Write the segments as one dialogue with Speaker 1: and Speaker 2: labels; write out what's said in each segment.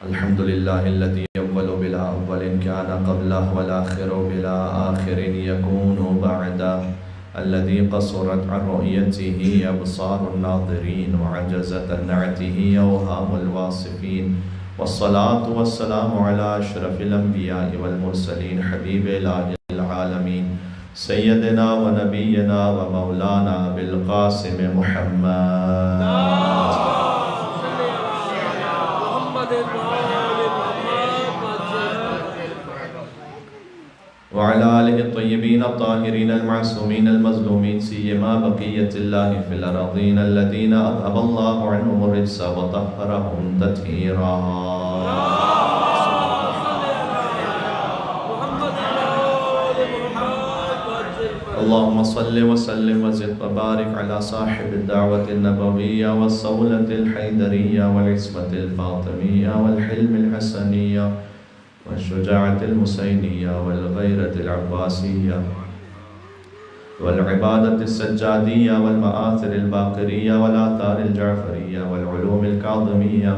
Speaker 1: الحمد لله الذي أول بلا أول كان قبله والآخر بلا آخر يكون بعده، الذي قصرت عن رؤيته أبصار الناظرين وعجزت عن نعته أوهام الواصفين، والصلاة والسلام على أشرف الأنبياء والمرسلين حبيب إله العالمين سيدنا ونبينا ومولانا بالقاسم محمد وعلى آله الطيبين الطاهرين المعصومين المظلومين سيما بقية الله في الأراضين الذين أذهب الله عنهم الرجس وطهرهم تطهيرا. اللهم صل وسلم وزد وبارك على صاحب الدعوة النبوية والصولة الحيدرية والعصمة الفاطمية والحلم الحسنية والشجاعة المسينية والغيرة العباسية والعبادة السجادية والمآثر الباقرية والآثار الجعفرية والعلوم الكاظمية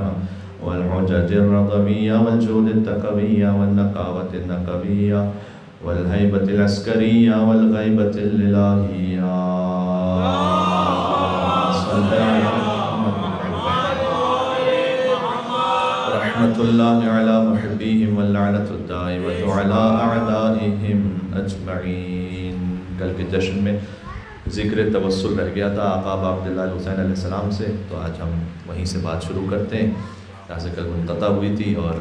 Speaker 1: والحجج الرضوية والجود التقوية والنقاوة النقبية والهيبة العسكرية والغيبة الإلهية. صل على رحمة الله على محبيهم واللعنة الدائمة على أعدائهم أجمعين. کل کے جشن میں ذکر توسل رہ گیا تھا آقا عبداللہ حسین علیہ السلام سے، تو آج ہم وہیں سے بات شروع کرتے ہیں جہاں سے کل منقطع ہوئی تھی. اور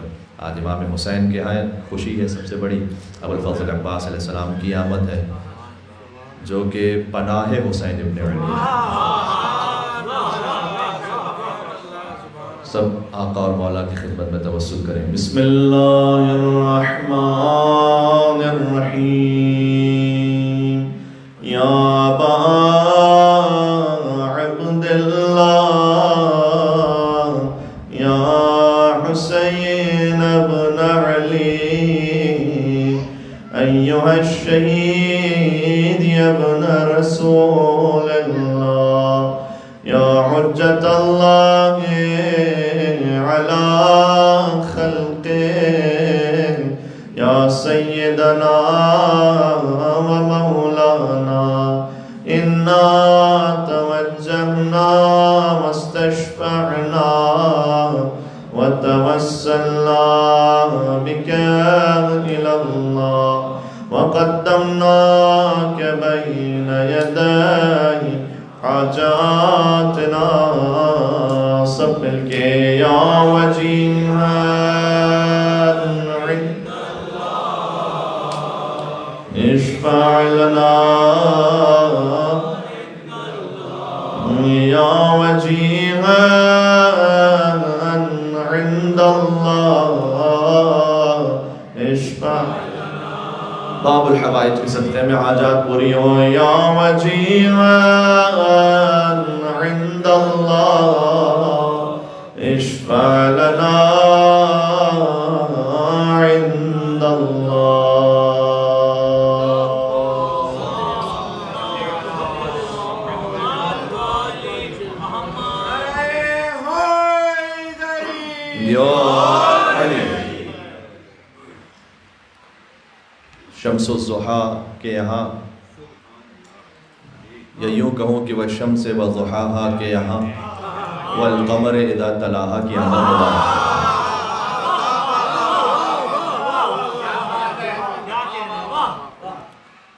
Speaker 1: آج امام حسین کے آئے خوشی ہے سب سے بڑی، ابوالفضل عباس علیہ السلام کی آمد ہے جو کہ پناہ حسین ابن علی ہے. سب آقا اور مولا کی خدمت میں توسل کریں. بسم اللہ الرحمن الرحیم. یا ابا عبداللہ یا حسین ابن علی ایہا الشہید یا ابن رسول اللہ یا حجت اللہ على خلقه يا سيدنا ومولانا إنا توجهنا واستشفعنا وتوسلنا بك إلى الله وقدمناك بين يدي حاجاتنا. سب مل کے یا وجیہا عند اللہ اشفع لنا یا وجیہا عند اللہ اشفع باب الحوائج کے صدقے میں حاجات پوری ہو. یا وجیہا عند اللہ اشفع لنا عند شمس الضحیٰ کے یہاں، یا یوں کہوں کہ وہ شمس و ضحیٰ کے یہاں والقمر اذا تلاہا کی آمد مبارک.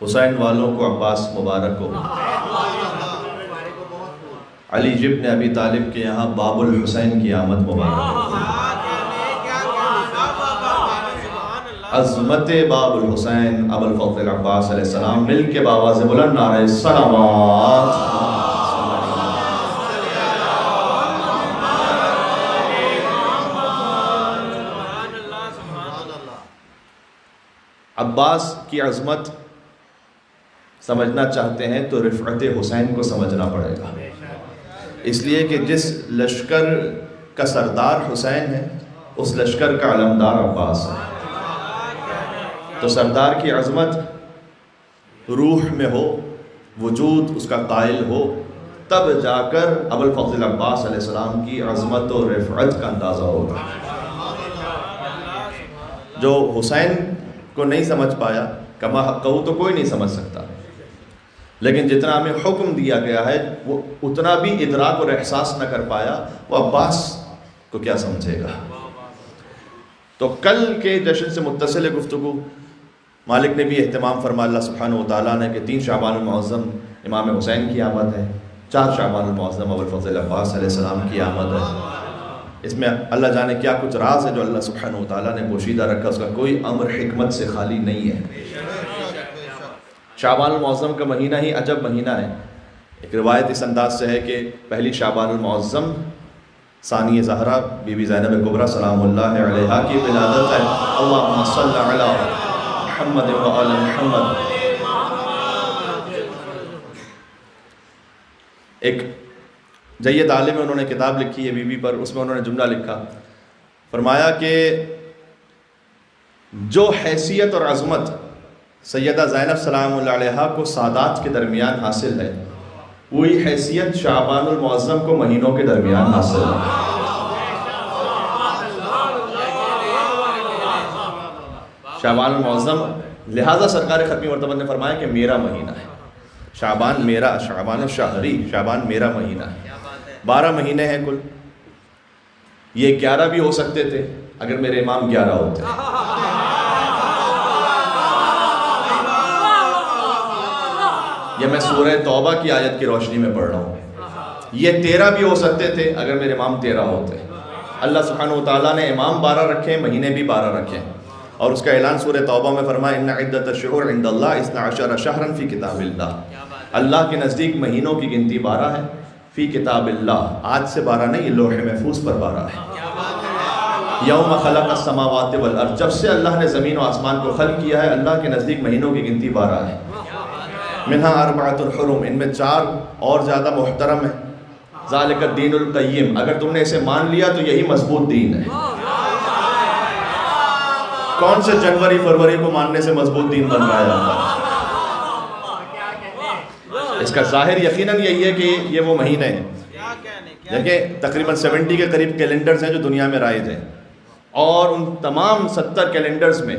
Speaker 1: حسین والوں کو عباس مبارک ہو. علی ابن ابی طالب کے یہاں باب الحسین کی آمد مبارک ہو. عظمت باب الحسین ابوالفضل عباس علیہ السلام مل کے بآواز بلند نعرہ صلوات. عباس کی عظمت سمجھنا چاہتے ہیں تو رفعت حسین کو سمجھنا پڑے گا، اس لیے کہ جس لشکر کا سردار حسین ہے اس لشکر کا علمدار عباس ہے. تو سردار کی عظمت روح میں ہو، وجود اس کا قائل ہو، تب جا کر ابوالفضل عباس علیہ السلام کی عظمت و رفعت کا اندازہ ہوگا. جو حسین کو نہیں سمجھ پایا کما حقہ تو کوئی نہیں سمجھ سکتا، لیکن جتنا ہمیں حکم دیا گیا ہے وہ اتنا بھی ادراک اور احساس نہ کر پایا، وہ عباس کو کیا سمجھے گا۔ تو کل کے جشن سے متصل گفتگو مالک نے بھی اہتمام فرما اللہ سبحانہ و تعالیٰ نے کہ 3 شعبان المعظم امام حسین کی آمد ہے، 4 شعبان المعظم ابوالفضل عباس علیہ السلام کی آمد ہے۔ اس میں اللہ جانے کیا کچھ راز ہے جو اللہ سبحانہ و تعالیٰ نے پوشیدہ رکھا، اس کا کوئی امر حکمت سے خالی نہیں ہے۔ شعبان المعظم کا مہینہ ہی عجب مہینہ ہے۔ ایک روایت اس انداز سے ہے کہ پہلی شعبان المعظم ثانی زہرا بی بی زینب کبریٰ سلام اللہ علیہا کی ولادت ہے۔ اللہم صلی علی محمد و آل محمد۔ ایک جید عالم انہوں نے کتاب لکھی ہے بی بی پر، اس میں انہوں نے جملہ لکھا، فرمایا کہ جو حیثیت اور عظمت سیدہ زینب سلام اللہ علیہا کو سادات کے درمیان حاصل ہے، وہی حیثیت شعبان المعظم کو مہینوں کے درمیان حاصل ہے۔ شعبان المعظم، لہذا سرکار ختمی مرتبہ نے فرمایا کہ میرا مہینہ ہے، شعبان میرا، شعبان الشہری، شعبان میرا مہینہ ہے۔ 12 مہینے ہیں کل، یہ 11 بھی ہو سکتے تھے اگر میرے امام 11 ہوتے۔ یہ میں سورہ توبہ کی آیت کی روشنی میں پڑھ رہا ہوں، یہ 13 بھی ہو سکتے تھے اگر میرے امام 13 ہوتے۔ اللہ سبحانہ و تعالیٰ نے امام 12 رکھے، مہینے بھی 12 رکھے، اور اس کا اعلان سورہ توبہ میں فرمایا ان عدۃ الشہور عند اللہ 12 شہرا فی کتاب اللہ۔ اللہ کے نزدیک مہینوں کی گنتی 12 ہے، فی کتاب اللہ، آج سے 12 نہیں، یہ لوح محفوظ پر 12 ہے۔ یوم خلق السماوات والارض، جب سے اللہ نے زمین و آسمان کو خلق کیا ہے اللہ کے نزدیک مہینوں کی گنتی 12 ہے۔ منہا 4 حرم، ان میں 4 اور زیادہ محترم ہیں۔ ذالک الدین القیم، اگر تم نے اسے مان لیا تو یہی مضبوط دین ہے۔ کون سے جنوری فروری کو ماننے سے مضبوط دین بن رہا ہے؟ اس کا ظاہر یقیناً یہی ہے کہ یہ وہ مہینے ہیں۔ دیکھیں تقریباً 70 کے قریب کیلنڈرز ہیں جو دنیا میں رائج ہیں، اور ان تمام 70 کیلنڈرز میں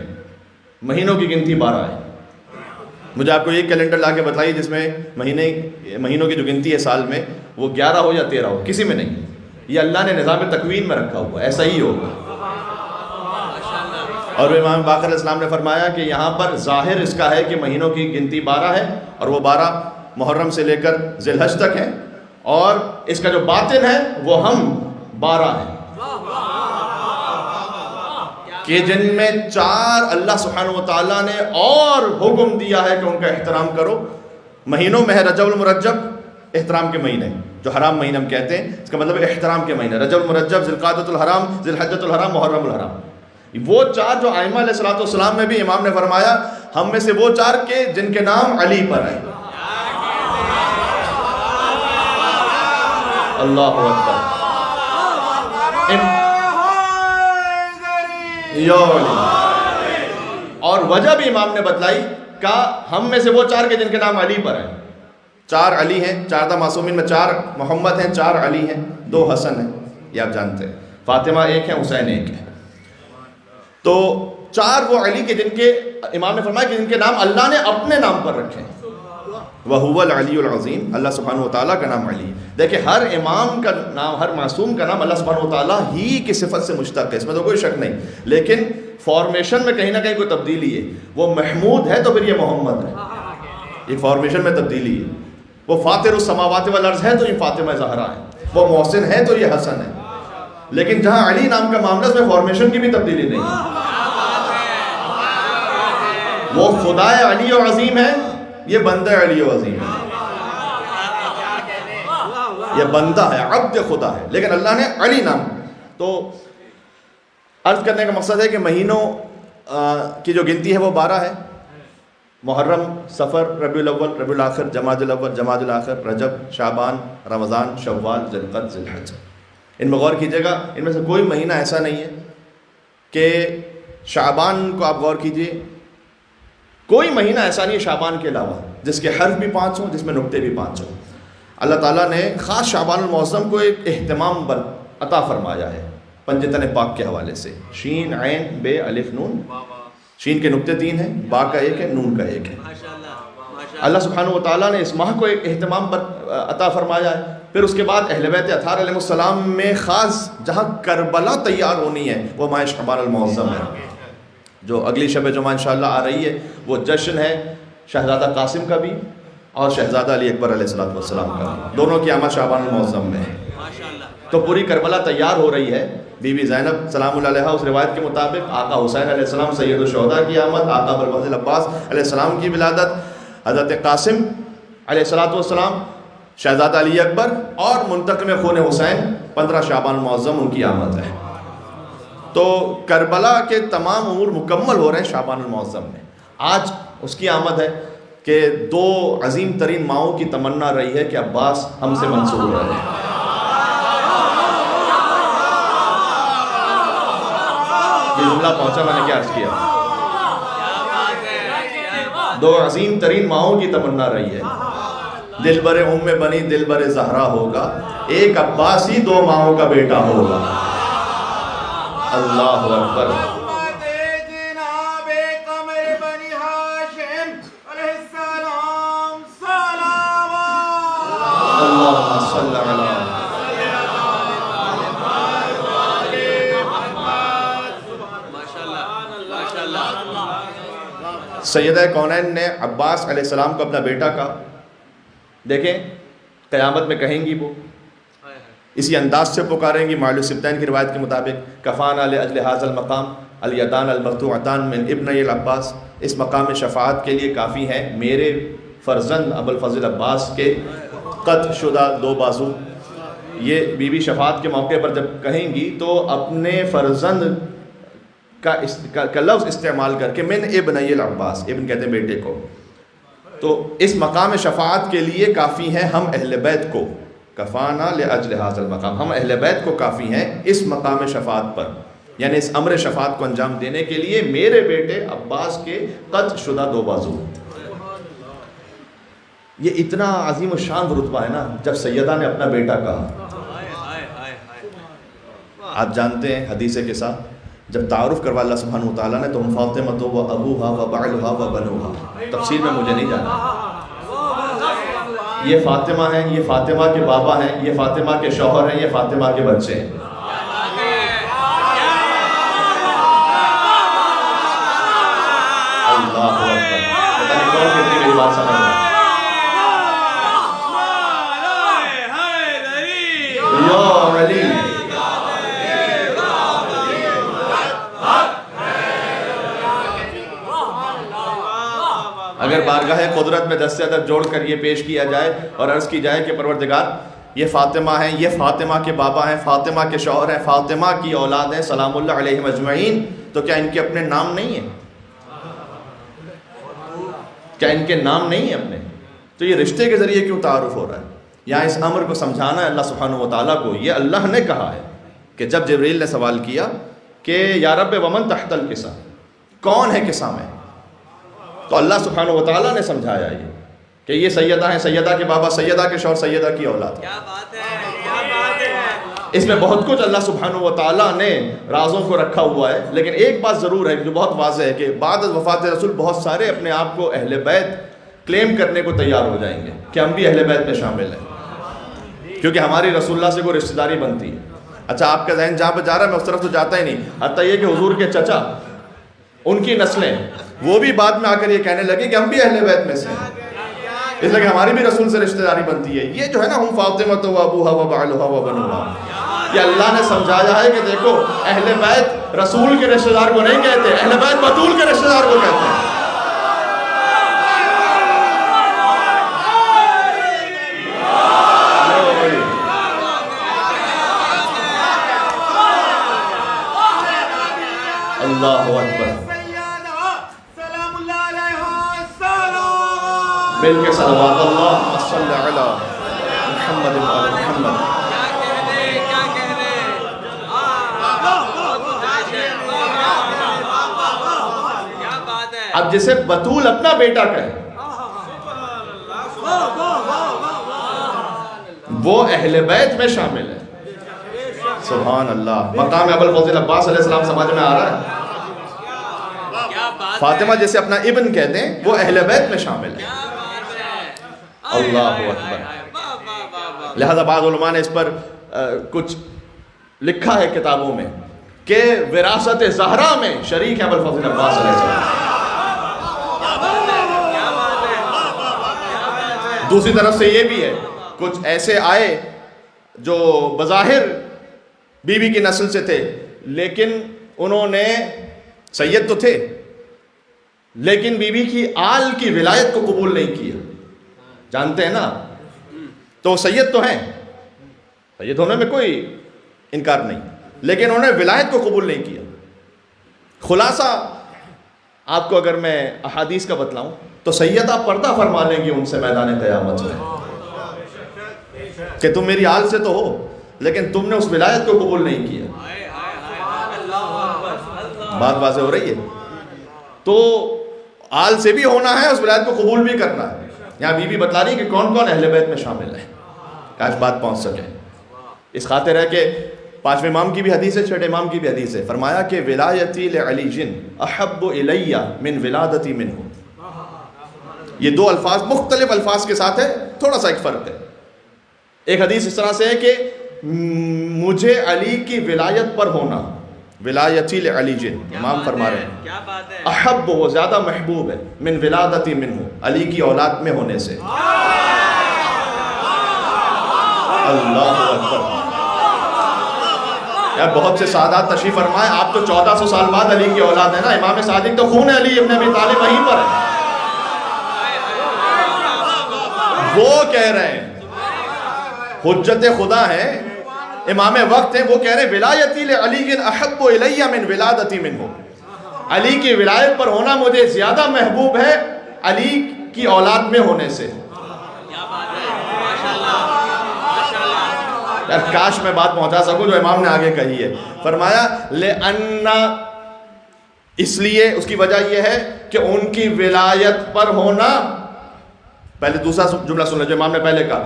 Speaker 1: مہینوں کی گنتی 12 ہے۔ مجھے آپ کو ایک کیلنڈر لا کے بتائیے جس میں مہینوں کی جو گنتی ہے سال میں وہ 11 ہو یا 13 ہو، کسی میں نہیں۔ یہ اللہ نے نظام تکوین میں رکھا ہوا، ایسا ہی ہوگا۔ اور امام باقر علیہ السلام نے فرمایا کہ یہاں پر ظاہر اس کا ہے کہ مہینوں کی گنتی 12 ہے، اور وہ 12 محرم سے لے کر ذی الحج تک ہیں، اور اس کا جو باطن ہے وہ ہم 12 ہیں کہ جن میں 4 اللہ سبحانہ و تعالیٰ نے اور حکم دیا ہے کہ ان کا احترام کرو۔ مہینوں میں ہے رجب المرجب، احترام کے مہینے جو حرام مہینہ ہم کہتے ہیں، اس کا مطلب احترام کے مہینے، رجب المرجب، ذی القعدۃ الحرام، ذی الحجۃ الحرام، محرم الحرام۔ وہ 4 جو ائمہ علیہ الصلوۃ والسلام میں بھی امام نے فرمایا ہم میں سے وہ 4 کے جن کے نام علی پر ہیں۔ اللہ اکبر۔ اور وجہ بھی امام نے بتلائی کہ ہم میں سے وہ 4 کے جن کے نام علی پر ہیں۔ 4 علی ہیں، 4 معصومین میں 4 محمد ہیں، 4 علی ہیں، 2 حسن ہیں، یہ آپ جانتے ہیں، فاطمہ 1 ہے، حسین 1 ہے۔ تو 4 وہ علی کے جن کے امام نے فرمایا کہ جن کے نام اللہ نے اپنے نام پر رکھے ہیں۔ وَهُوَ الْعَلِيُّ الْعَظِيمُ، اللہ سبحانہ و تعالیٰ کا نام علی۔ دیکھیں ہر امام کا نام، ہر معصوم کا نام اللہ سبحانہ و تعالیٰ ہی کی صفت سے مشتق ہے، اس میں تو کوئی شک نہیں، لیکن فارمیشن میں کہیں نہ کہیں کوئی تبدیلی ہے۔ وہ محمود ہے تو پھر یہ محمد ہے، یہ فارمیشن میں تبدیلی ہے۔ وہ فاطر السماوات والارض ہے تو یہ فاطمہ زہرا ہے، وہ محسن ہے تو یہ حسن ہے۔ لیکن جہاں علی نام کا معاملہ اس میں فارمیشن کی بھی تبدیلی نہیں ہے۔ وہ خدا علی و عظیم ہے، یہ بندہ علی و عظیم ہے، یہ بندہ ہے، عبد خدا ہے، لیکن اللہ نے علی نام۔ تو عرض کرنے کا مقصد ہے کہ مہینوں کی جو گنتی ہے وہ 12 ہے، محرم، صفر، ربیع الاول، ربیع الاخر، جمادی الاول، جمادی الاخر، رجب، شعبان، رمضان، شوال، ذی القعدہ، ذی الحج۔ ان میں غور کیجیے گا، ان میں سے کوئی مہینہ ایسا نہیں ہے کہ شعبان کو آپ غور کیجیے، کوئی مہینہ ایسا نہیں ہے شعبان کے علاوہ جس کے حرف بھی 5 ہوں، جس میں نقطے بھی 5 ہوں۔ اللہ تعالیٰ نے خاص شعبان المعظم کو ایک اہتمام عطا فرمایا ہے، پنجتن پاک کے حوالے سے، شین عین بے الف نون، شین کے نقطے 3 ہیں، با کا 1 ہے، نون کا 1 ہے۔ اللہ سبحانہ و تعالیٰ نے اس ماہ کو ایک اہتمام پر عطا فرمایا ہے۔ پھر اس کے بعد اہل بیت اطہار علیہ السلام میں خاص جہاں کربلا تیار ہونی ہے وہ ماہ شعبان المعظم ہے، جو اگلی شب جمعہ انشاءاللہ آ رہی ہے۔ وہ جشن ہے شہزادہ قاسم کا بھی اور شہزادہ علی اکبر علیہ السلام کا بھی، دونوں کی آمد شعبان المعظم میں ہے۔ تو پوری کربلا تیار ہو رہی ہے۔ بی بی زینب سلام اللہ علیہا اس روایت کے مطابق، آقا حسین علیہ السلام سید الشہداء کی آمد، آقا ابوالفضل عباس علیہ السلام کی ولادت، حضرت قاسم علیہ السلام، شہزادہ علی اکبر اور منتقم خون حسین 15 شعبان المعظم ان کی آمد ہے۔ تو کربلا کے تمام امور مکمل ہو رہے ہیں شعبان المعظم میں۔ آج اس کی آمد ہے کہ 2 عظیم ترین ماؤں کی تمنا رہی ہے کہ عباس ہم سے منصور رہے۔ یہ جملہ پہنچا میں نے کیا عرض کیا؟ 2 عظیم ترین ماؤں کی تمنا رہی ہے، دل بر بنی دل بر زہرا ہوگا، ایک عباس ہی 2 ماؤں کا بیٹا ہوگا۔ اللہ اکبر۔ اللہم صل علی سیدہ کونین نے عباس علیہ السلام کو اپنا بیٹا کہا۔ دیکھیں قیامت میں کہیں گی وہ اسی انداز سے پکاریں گی۔ معلوم سبتین کی روایت کے مطابق کفانا لاجل ھذا المقام الیدان المقطوعتان من ابنی العباس، اس مقام شفاعت کے لیے کافی ہیں میرے فرزند ابوالفضل عباس کے قطع شدہ 2 بازو۔ یہ بی بی شفاعت کے موقع پر جب کہیں گی تو اپنے فرزند کا لفظ استعمال کر کے من ابنی العباس، ابن کہتے ہیں بیٹے کو، تو اس مقام شفاعت کے لیے کافی ہیں ہم اہل بیت کو۔ کفانا لاجل ھذا المقام، ہم اہل بیت کو کافی ہیں اس مقام شفاعت پر، یعنی اس امر شفاعت کو انجام دینے کے لیے میرے بیٹے عباس کے قطع شدہ 2 بازو۔ یہ اتنا عظیم الشان رتبہ ہے نا جب سیدہ نے اپنا بیٹا کہا۔ آپ جانتے ہیں حدیث کے ساتھ جب تعارف کروا اللہ سبحانہ وتعالیٰ نے تو فاطمہ و ابوہا و بعلہا و بنوہا، تفسیر میں مجھے نہیں جانا، یہ فاطمہ ہیں، یہ فاطمہ کے بابا ہیں، یہ فاطمہ کے شوہر ہیں، یہ فاطمہ کے بچے ہیں۔ اللہ اکبر، پتہ نہیں کون کتنی میری بات سمجھ رہا ہے۔ یا علی اگر بارگاہ قدرت میں دست ادب جوڑ کر یہ پیش کیا جائے اور عرض کی جائے کہ پروردگار یہ فاطمہ ہیں، یہ فاطمہ کے بابا ہیں، فاطمہ کے شوہر ہیں، فاطمہ کی اولاد ہیں سلام اللہ علیہم اجمعین، تو کیا ان کے اپنے نام نہیں ہیں؟ کیا ان کے نام نہیں ہیں اپنے؟ تو یہ رشتے کے ذریعے کیوں تعارف ہو رہا ہے؟ یہاں اس امر کو سمجھانا ہے اللہ سبحانہ وتعالیٰ کو۔ یہ اللہ نے کہا ہے کہ جب جبریل نے سوال کیا کہ یا رب ومن تحت الکسا، کون ہے کسا میں، تو اللہ سبحانہ وتعالیٰ نے سمجھایا یہ کہ یہ سیدہ ہیں، سیدہ کے بابا، سیدہ کے شوہر، سیدہ کی اولاد۔
Speaker 2: کیا بات ہے، کیا بات ہے۔
Speaker 1: اس میں بہت کچھ اللہ سبحانہ وتعالیٰ نے رازوں کو رکھا ہوا ہے، لیکن ایک بات ضرور ہے جو بہت واضح ہے کہ بعد از وفات رسول بہت سارے اپنے آپ کو اہل بیت کلیم کرنے کو تیار ہو جائیں گے کہ ہم بھی اہل بیت میں شامل ہیں، کیونکہ ہماری رسول اللہ سے کوئی رشتہ داری بنتی ہے۔ اچھا آپ کا ذہن جہاں پہ جا رہا ہے میں اس طرف تو جاتا ہی نہیں، حتیٰ یہ کہ حضور کے چچا، ان کی نسلیں، وہ بھی بعد میں آ کر یہ کہنے لگے کہ ہم بھی اہل بیت میں سے ہیں، اس لیے کہ ہماری بھی رسول سے رشتہ داری بنتی ہے۔ یہ جو ہے نا ہم فاطمہ و ابوہا و بعلہا و بنوہا، یہ اللہ نے سمجھایا ہے کہ دیکھو اہل بیت رسول کے رشتہ دار کو نہیں کہتے، اہل بیت بطول کے رشتہ دار کو کہتے ہیں۔ اللہ اکبر، مل کے صلوات اللہ صلی علی محمد و علی محمد۔ اب جسے بطول اپنا بیٹا کہے وہ اہل بیت میں شامل ہے۔ سبحان اللہ. مقام ابو الفضل عباس علیہ السلام سمجھ میں آ رہا ہے؟ فاطمہ جسے اپنا ابن کہتے ہیں وہ اہل بیت میں شامل ہے. اللہ اکبر. لہذا بعض علماء نے اس پر کچھ لکھا ہے کتابوں میں کہ وراثت زہرا میں شریک ہے ابو الفضل عباس علیہ السلام. دوسری طرف سے یہ بھی ہے کچھ ایسے آئے جو بظاہر بی بی کی نسل سے تھے لیکن انہوں نے سید تو تھے لیکن بی بی کی آل کی ولایت کو قبول نہیں کیا. جانتے ہیں نا, تو سید تو ہیں, سید ہونے میں کوئی انکار نہیں, لیکن انہوں نے ولایت کو قبول نہیں کیا. خلاصہ آپ کو اگر میں احادیث کا بتلاؤں تو سیدہ پردہ فرما لیں گی ان سے میدان قیامت میں کہ تم میری آل سے تو ہو لیکن تم نے اس ولایت کو قبول نہیں کیا. بات واضح ہو رہی ہے؟ تو آل سے بھی ہونا ہے, اس ولایت کو قبول بھی کرنا ہے. یہاں بی بی بتلا رہی ہے کہ کون کون اہل بیت میں شامل ہے, آج بات پہنچ سکے. اس خاطر ہے کہ 5ویں امام کی بھی حدیث ہے, 6ٹھے امام کی بھی حدیث ہے. فرمایا کہ ولایتی لعلی جن احب الی من ولادتی منہ. یہ دو الفاظ مختلف الفاظ کے ساتھ ہے, تھوڑا سا ایک فرق ہے. ایک حدیث اس طرح سے ہے کہ مجھے علی کی ولایت پر ہونا, ولایتی لعلی جن, امام فرما رہے ہیں احب, وہ زیادہ محبوب ہے, من ولادتی منہ, علی کی اولاد میں ہونے سے. اللہ اکبر. یار بہت سے سادات تشریف فرمائے, آپ تو 1400 سال بعد علی کی اولاد ہے نا. امام صادق تو خون علی ابن ابی طالب وہیں پر ہے. وہ کہہ رہے ہیں حجت خدا ہے, امام وقت ہیں, وہ کہہ رہے ہیں ولایتی لعلی احب الی من ولادتی منہ, علی کی ولایت پر ہونا مجھے زیادہ محبوب ہے علی کی اولاد میں ہونے سے. یار کاش میں بات پہنچا سکوں جو امام نے آگے کہی ہے. فرمایا لأن, اس لیے, اس کی وجہ یہ ہے کہ ان کی ولایت پر ہونا, پہلے دوسرا جملہ سن لیں جو امام نے پہلے کہا,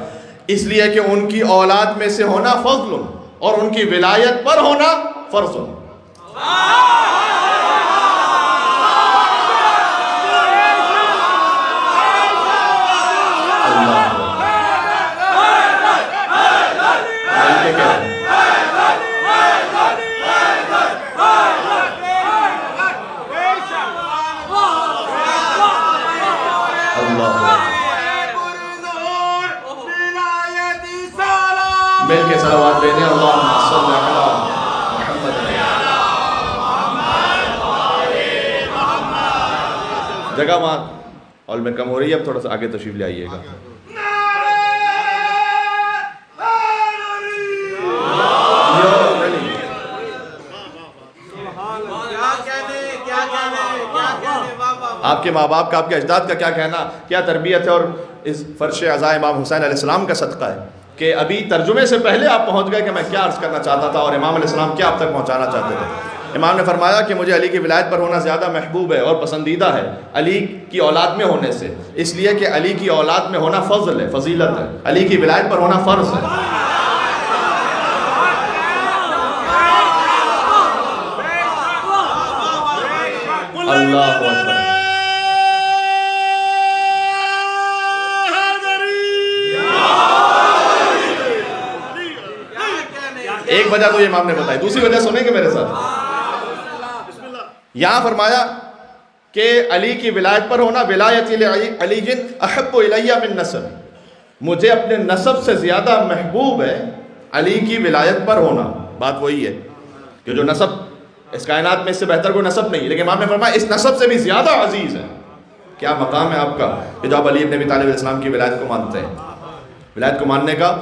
Speaker 1: اس لیے کہ ان کی اولاد میں سے ہونا فضل اور ان کی ولایت پر ہونا فرض. مل کے صلوات دے دیں. اللہم صلی علی محمد. جگہ وہاں ہال میں کم ہو رہی ہے, اب تھوڑا سا آگے تشریف لے آئیے گا. آپ کے ماں باپ کا, آپ کے اجداد کا کیا کہنا, کیا تربیت ہے, اور اس فرش عزا امام حسین علیہ السلام کا صدقہ ہے کہ ابھی ترجمے سے پہلے آپ پہنچ گئے کہ میں کیا عرض کرنا چاہتا تھا اور امام علیہ السلام کیا آپ تک پہنچانا چاہتے تھے. امام نے فرمایا کہ مجھے علی کی ولایت پر ہونا زیادہ محبوب ہے اور پسندیدہ ہے علی کی اولاد میں ہونے سے, اس لیے کہ علی کی اولاد میں ہونا فضل ہے, فضیلت ہے, علی کی ولایت پر ہونا فرض ہے. اللہ اکبر. ایک وجہ تو یہ امام نے بتائی, دوسری وجہ سنیں گے میرے ساتھ. یہاں فرمایا کہ علی کی ولایت پر ہونا, ولایتی لعلی جن احب الی من نسب, مجھے اپنے نسب سے زیادہ محبوب ہے علی کی ولایت پر ہونا. بات وہی ہے کہ جو نسب اس کائنات میں اس سے بہتر کوئی نسب نہیں, لیکن امام نے فرمایا اس نسب سے بھی زیادہ عزیز ہے. کیا مقام ہے آپ کا کہ جو آپ علی ابن ابی طالب علیہ السلام کی ولایت کو مانتے ہیں. ولایت کو ماننے کا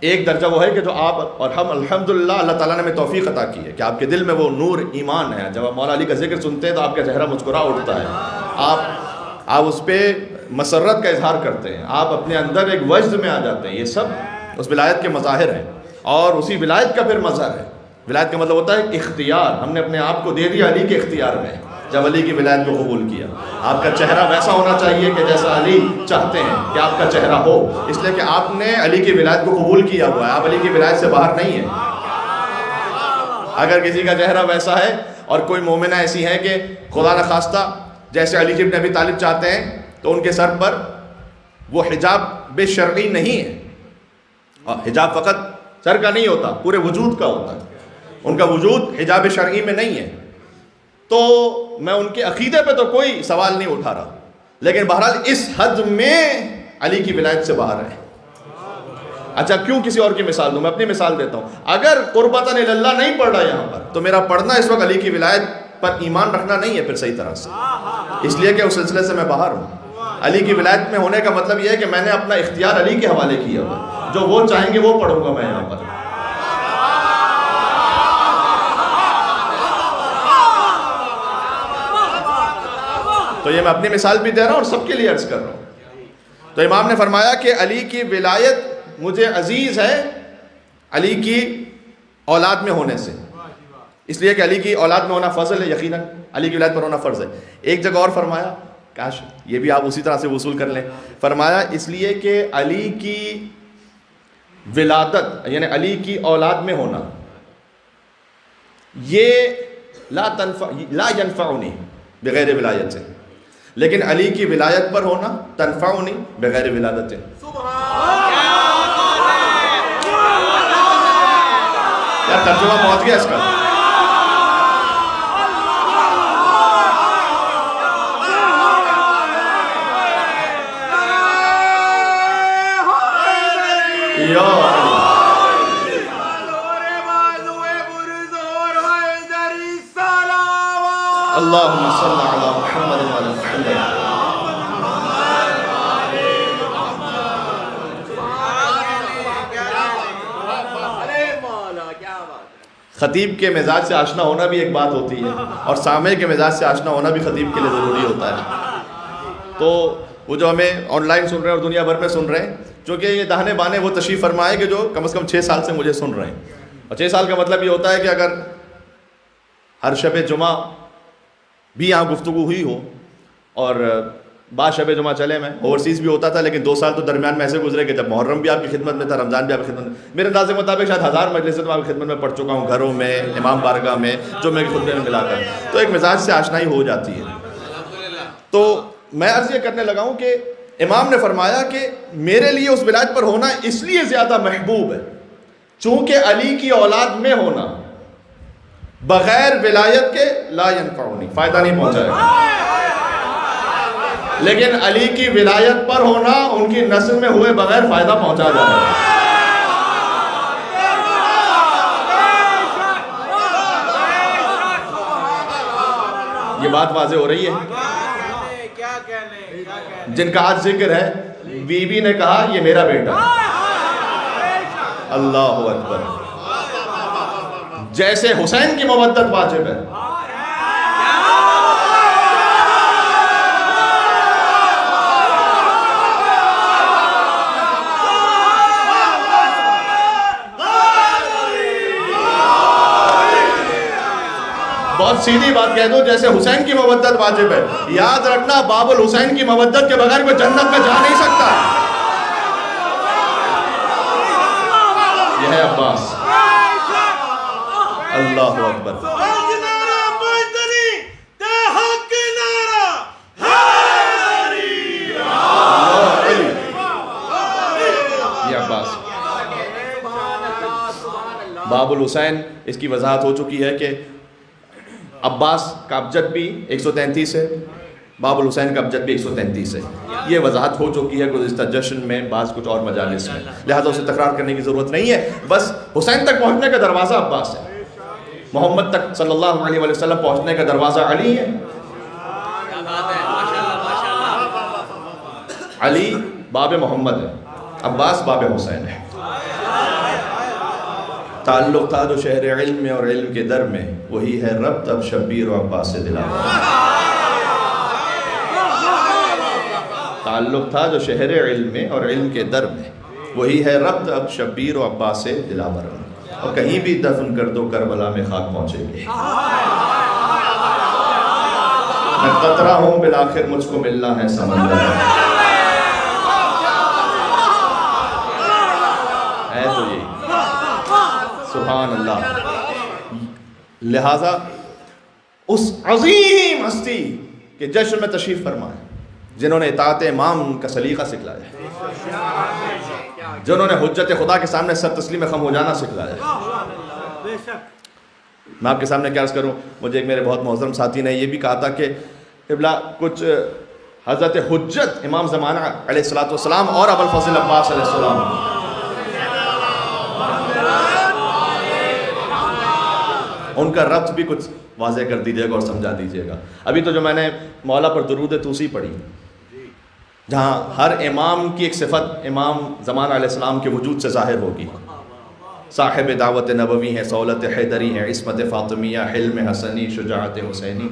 Speaker 1: ایک درجہ وہ ہے کہ جو آپ اور ہم الحمدللہ اللہ تعالیٰ نے ہمیں توفیق عطا کی ہے کہ آپ کے دل میں وہ نور ایمان ہے. جب آپ مولا علی کا ذکر سنتے ہیں تو آپ کا چہرہ مسکرا اٹھتا ہے, آپ اس پہ مسرت کا اظہار کرتے ہیں, آپ اپنے اندر ایک وجد میں آ جاتے ہیں. یہ سب اس ولایت کے مظاہر ہیں اور اسی ولایت کا پھر مظہر ہے. ولایت کا مطلب ہوتا ہے اختیار, ہم نے اپنے آپ کو دے دیا علی کے اختیار میں جب علی کی ولایت کو قبول کیا. آپ کا چہرہ ویسا ہونا چاہیے کہ جیسا علی چاہتے ہیں کہ آپ کا چہرہ ہو, اس لیے کہ آپ نے علی کی ولایت کو قبول کیا ہوا ہے, آپ علی کی ولایت سے باہر نہیں ہیں. اگر کسی کا چہرہ ویسا ہے اور کوئی مومنہ ایسی ہے کہ خدا نخواستہ جیسے علی ابن ابی طالب چاہتے ہیں تو ان کے سر پر وہ حجاب بے شرعی نہیں ہے، اور حجاب فقط سر کا نہیں ہوتا، پورے وجود کا ہوتا ہے، ان کا وجود حجاب شرعی میں نہیں ہے، تو میں ان کے عقیدے پہ تو کوئی سوال نہیں اٹھا رہا، لیکن بہرحال اس حد میں علی کی ولایت سے باہر ہے۔ اچھا کیوں کسی اور کی مثال دوں؟ میں اپنی مثال دیتا ہوں۔ اگر قربتاً اللہ نہیں پڑھ رہا یہاں پر تو میرا پڑھنا اس وقت علی کی ولایت پر ایمان رکھنا نہیں ہے پھر صحیح طرح سے، اس لیے کہ اس سلسلے سے میں باہر ہوں۔ علی کی ولایت میں ہونے کا مطلب یہ ہے کہ میں نے اپنا اختیار علی کے حوالے کیا ہوا، جو وہ چاہیں گے وہ پڑھوں گا میں یہاں پر۔ تو یہ میں اپنی مثال بھی دے رہا ہوں اور سب کے لیے عرض کر رہا ہوں۔ تو امام نے فرمایا کہ علی کی ولایت مجھے عزیز ہے علی کی اولاد میں ہونے سے، اس لیے کہ علی کی اولاد میں ہونا فضل ہے، یقیناً علی کی ولایت پر ہونا فرض ہے۔ ایک جگہ اور فرمایا، کاش یہ بھی آپ اسی طرح سے وصول کر لیں، فرمایا اس لیے کہ علی کی ولادت یعنی علی کی اولاد میں ہونا یہ لا ينفعنی بغیر ولایت سے، لیکن علی کی ولایت پر ہونا تنفعنی بغیر ولادت سے۔ کیا ترجمہ پہنچ گیا اس کا؟ اللہم صلی علی محمد و علی محمد۔ خطیب کے مزاج سے آشنا ہونا بھی ایک بات ہوتی ہے، اور سامع کے مزاج سے آشنا ہونا بھی خطیب کے لیے ضروری ہوتا ہے۔ تو وہ جو ہمیں آن لائن سن رہے ہیں اور دنیا بھر میں سن رہے ہیں، چونکہ یہ داہنے بانے وہ تشریف فرمائے کہ جو کم از کم 6 سال سے مجھے سن رہے ہیں، اور 6 سال کا مطلب یہ ہوتا ہے کہ اگر ہر شب جمعہ بھی یہاں گفتگو ہوئی ہو، اور بعض شب جمعہ چلے میں اوورسیز بھی ہوتا تھا، لیکن 2 سال تو درمیان میں ایسے گزرے کہ جب محرم بھی آپ کی خدمت میں تھا، رمضان بھی آپ کی خدمت میں، میرے اندازے مطابق شاید 1000 مجلسیں تو آپ کی خدمت میں پڑھ چکا ہوں، گھروں میں، امام بارگاہ میں، جمعے کے خطبے میں ملا کر، تو ایک مزاج سے آشنائی ہو جاتی ہے۔ تو میں عرض یہ کرنے لگا ہوں کہ امام نے فرمایا کہ میرے لیے اس ولایت پر ہونا اس لیے زیادہ محبوب ہے چونکہ علی کی اولاد میں ہونا بغیر ولایت کے لا ینفعنی، فائدہ نہیں پہنچائے گا، لیکن علی کی ولایت پر ہونا ان کی نسل میں ہوئے بغیر فائدہ پہنچا جائے گا۔ یہ بات واضح ہو رہی ہے؟ جن کا آج ذکر ہے، بی بی نے کہا یہ میرا بیٹا ہے، اللہ اکبر، جیسے حسین کی مودت واجب ہے، بہت سیدھی بات کہہ دو، جیسے حسین کی مودت واجب ہے، یاد رکھنا باب الحسین کی مودت کے بغیر کوئی جنت میں جا نہیں سکتا۔ یہ ہے عباس، اللہ اکبر، یہ عباس باب الحسین، اس کی وضاحت ہو چکی ہے کہ عباس کا ابجد بھی 133 ہے، باب الحسین کا ابجد بھی 133 ہے، یہ وضاحت ہو چکی ہے گزشتہ جشن میں، بعض کچھ اور مجالس میں، لہذا اسے تکرار کرنے کی ضرورت نہیں ہے۔ بس حسین تک پہنچنے کا دروازہ عباس ہے، محمد تک صلی اللہ علیہ وسلم پہنچنے کا دروازہ علی ہے۔ علی باب محمد ہے، عباس باب حسین ہے۔ تعلق تھا جو شہر علم میں اور علم کے در میں، وہی ہے ربط اب شبیر و عباس سے دلاور۔ تعلق تھا جو شہر علم میں اور علم کے در میں، وہی ہے ربط اب شبیر و عباس سے دلاور، اور کہیں بھی دفن کر دو کربلا میں خاک پہنچے گی۔ میں قطرہ ہوں بالآخر مجھ کو ملنا ہے سمندر ہے تو یہی، سبحان اللہ۔ لہذا اس عظیم ہستی کے جشن میں تشریف فرمائے جنہوں نے اطاعت امام کا سلیقہ سکھلایا، جنہوں نے حجت خدا کے سامنے سر تسلیم خم ہو جانا سکھلایا۔ میں آپ کے سامنے کیا عرض کروں، مجھے ایک میرے بہت محترم ساتھی نے یہ بھی کہا تھا کہ قبلہ کچھ حضرت حجت امام زمانہ علیہ السلام اور ابوالفضل عباس علیہ السلام، ان کا ربط بھی کچھ واضح کر دیجیے گا اور سمجھا دیجیے گا۔ ابھی تو جو میں نے مولا پر درود توسی پڑھی، جہاں ہر امام کی ایک صفت امام زمانہ علیہ السلام کے وجود سے ظاہر ہوگی، صاحب دعوت نبوی ہیں، سہولت حیدری ہیں، عصمت فاطمیہ، حلم حسنی، شجاعت حسینی۔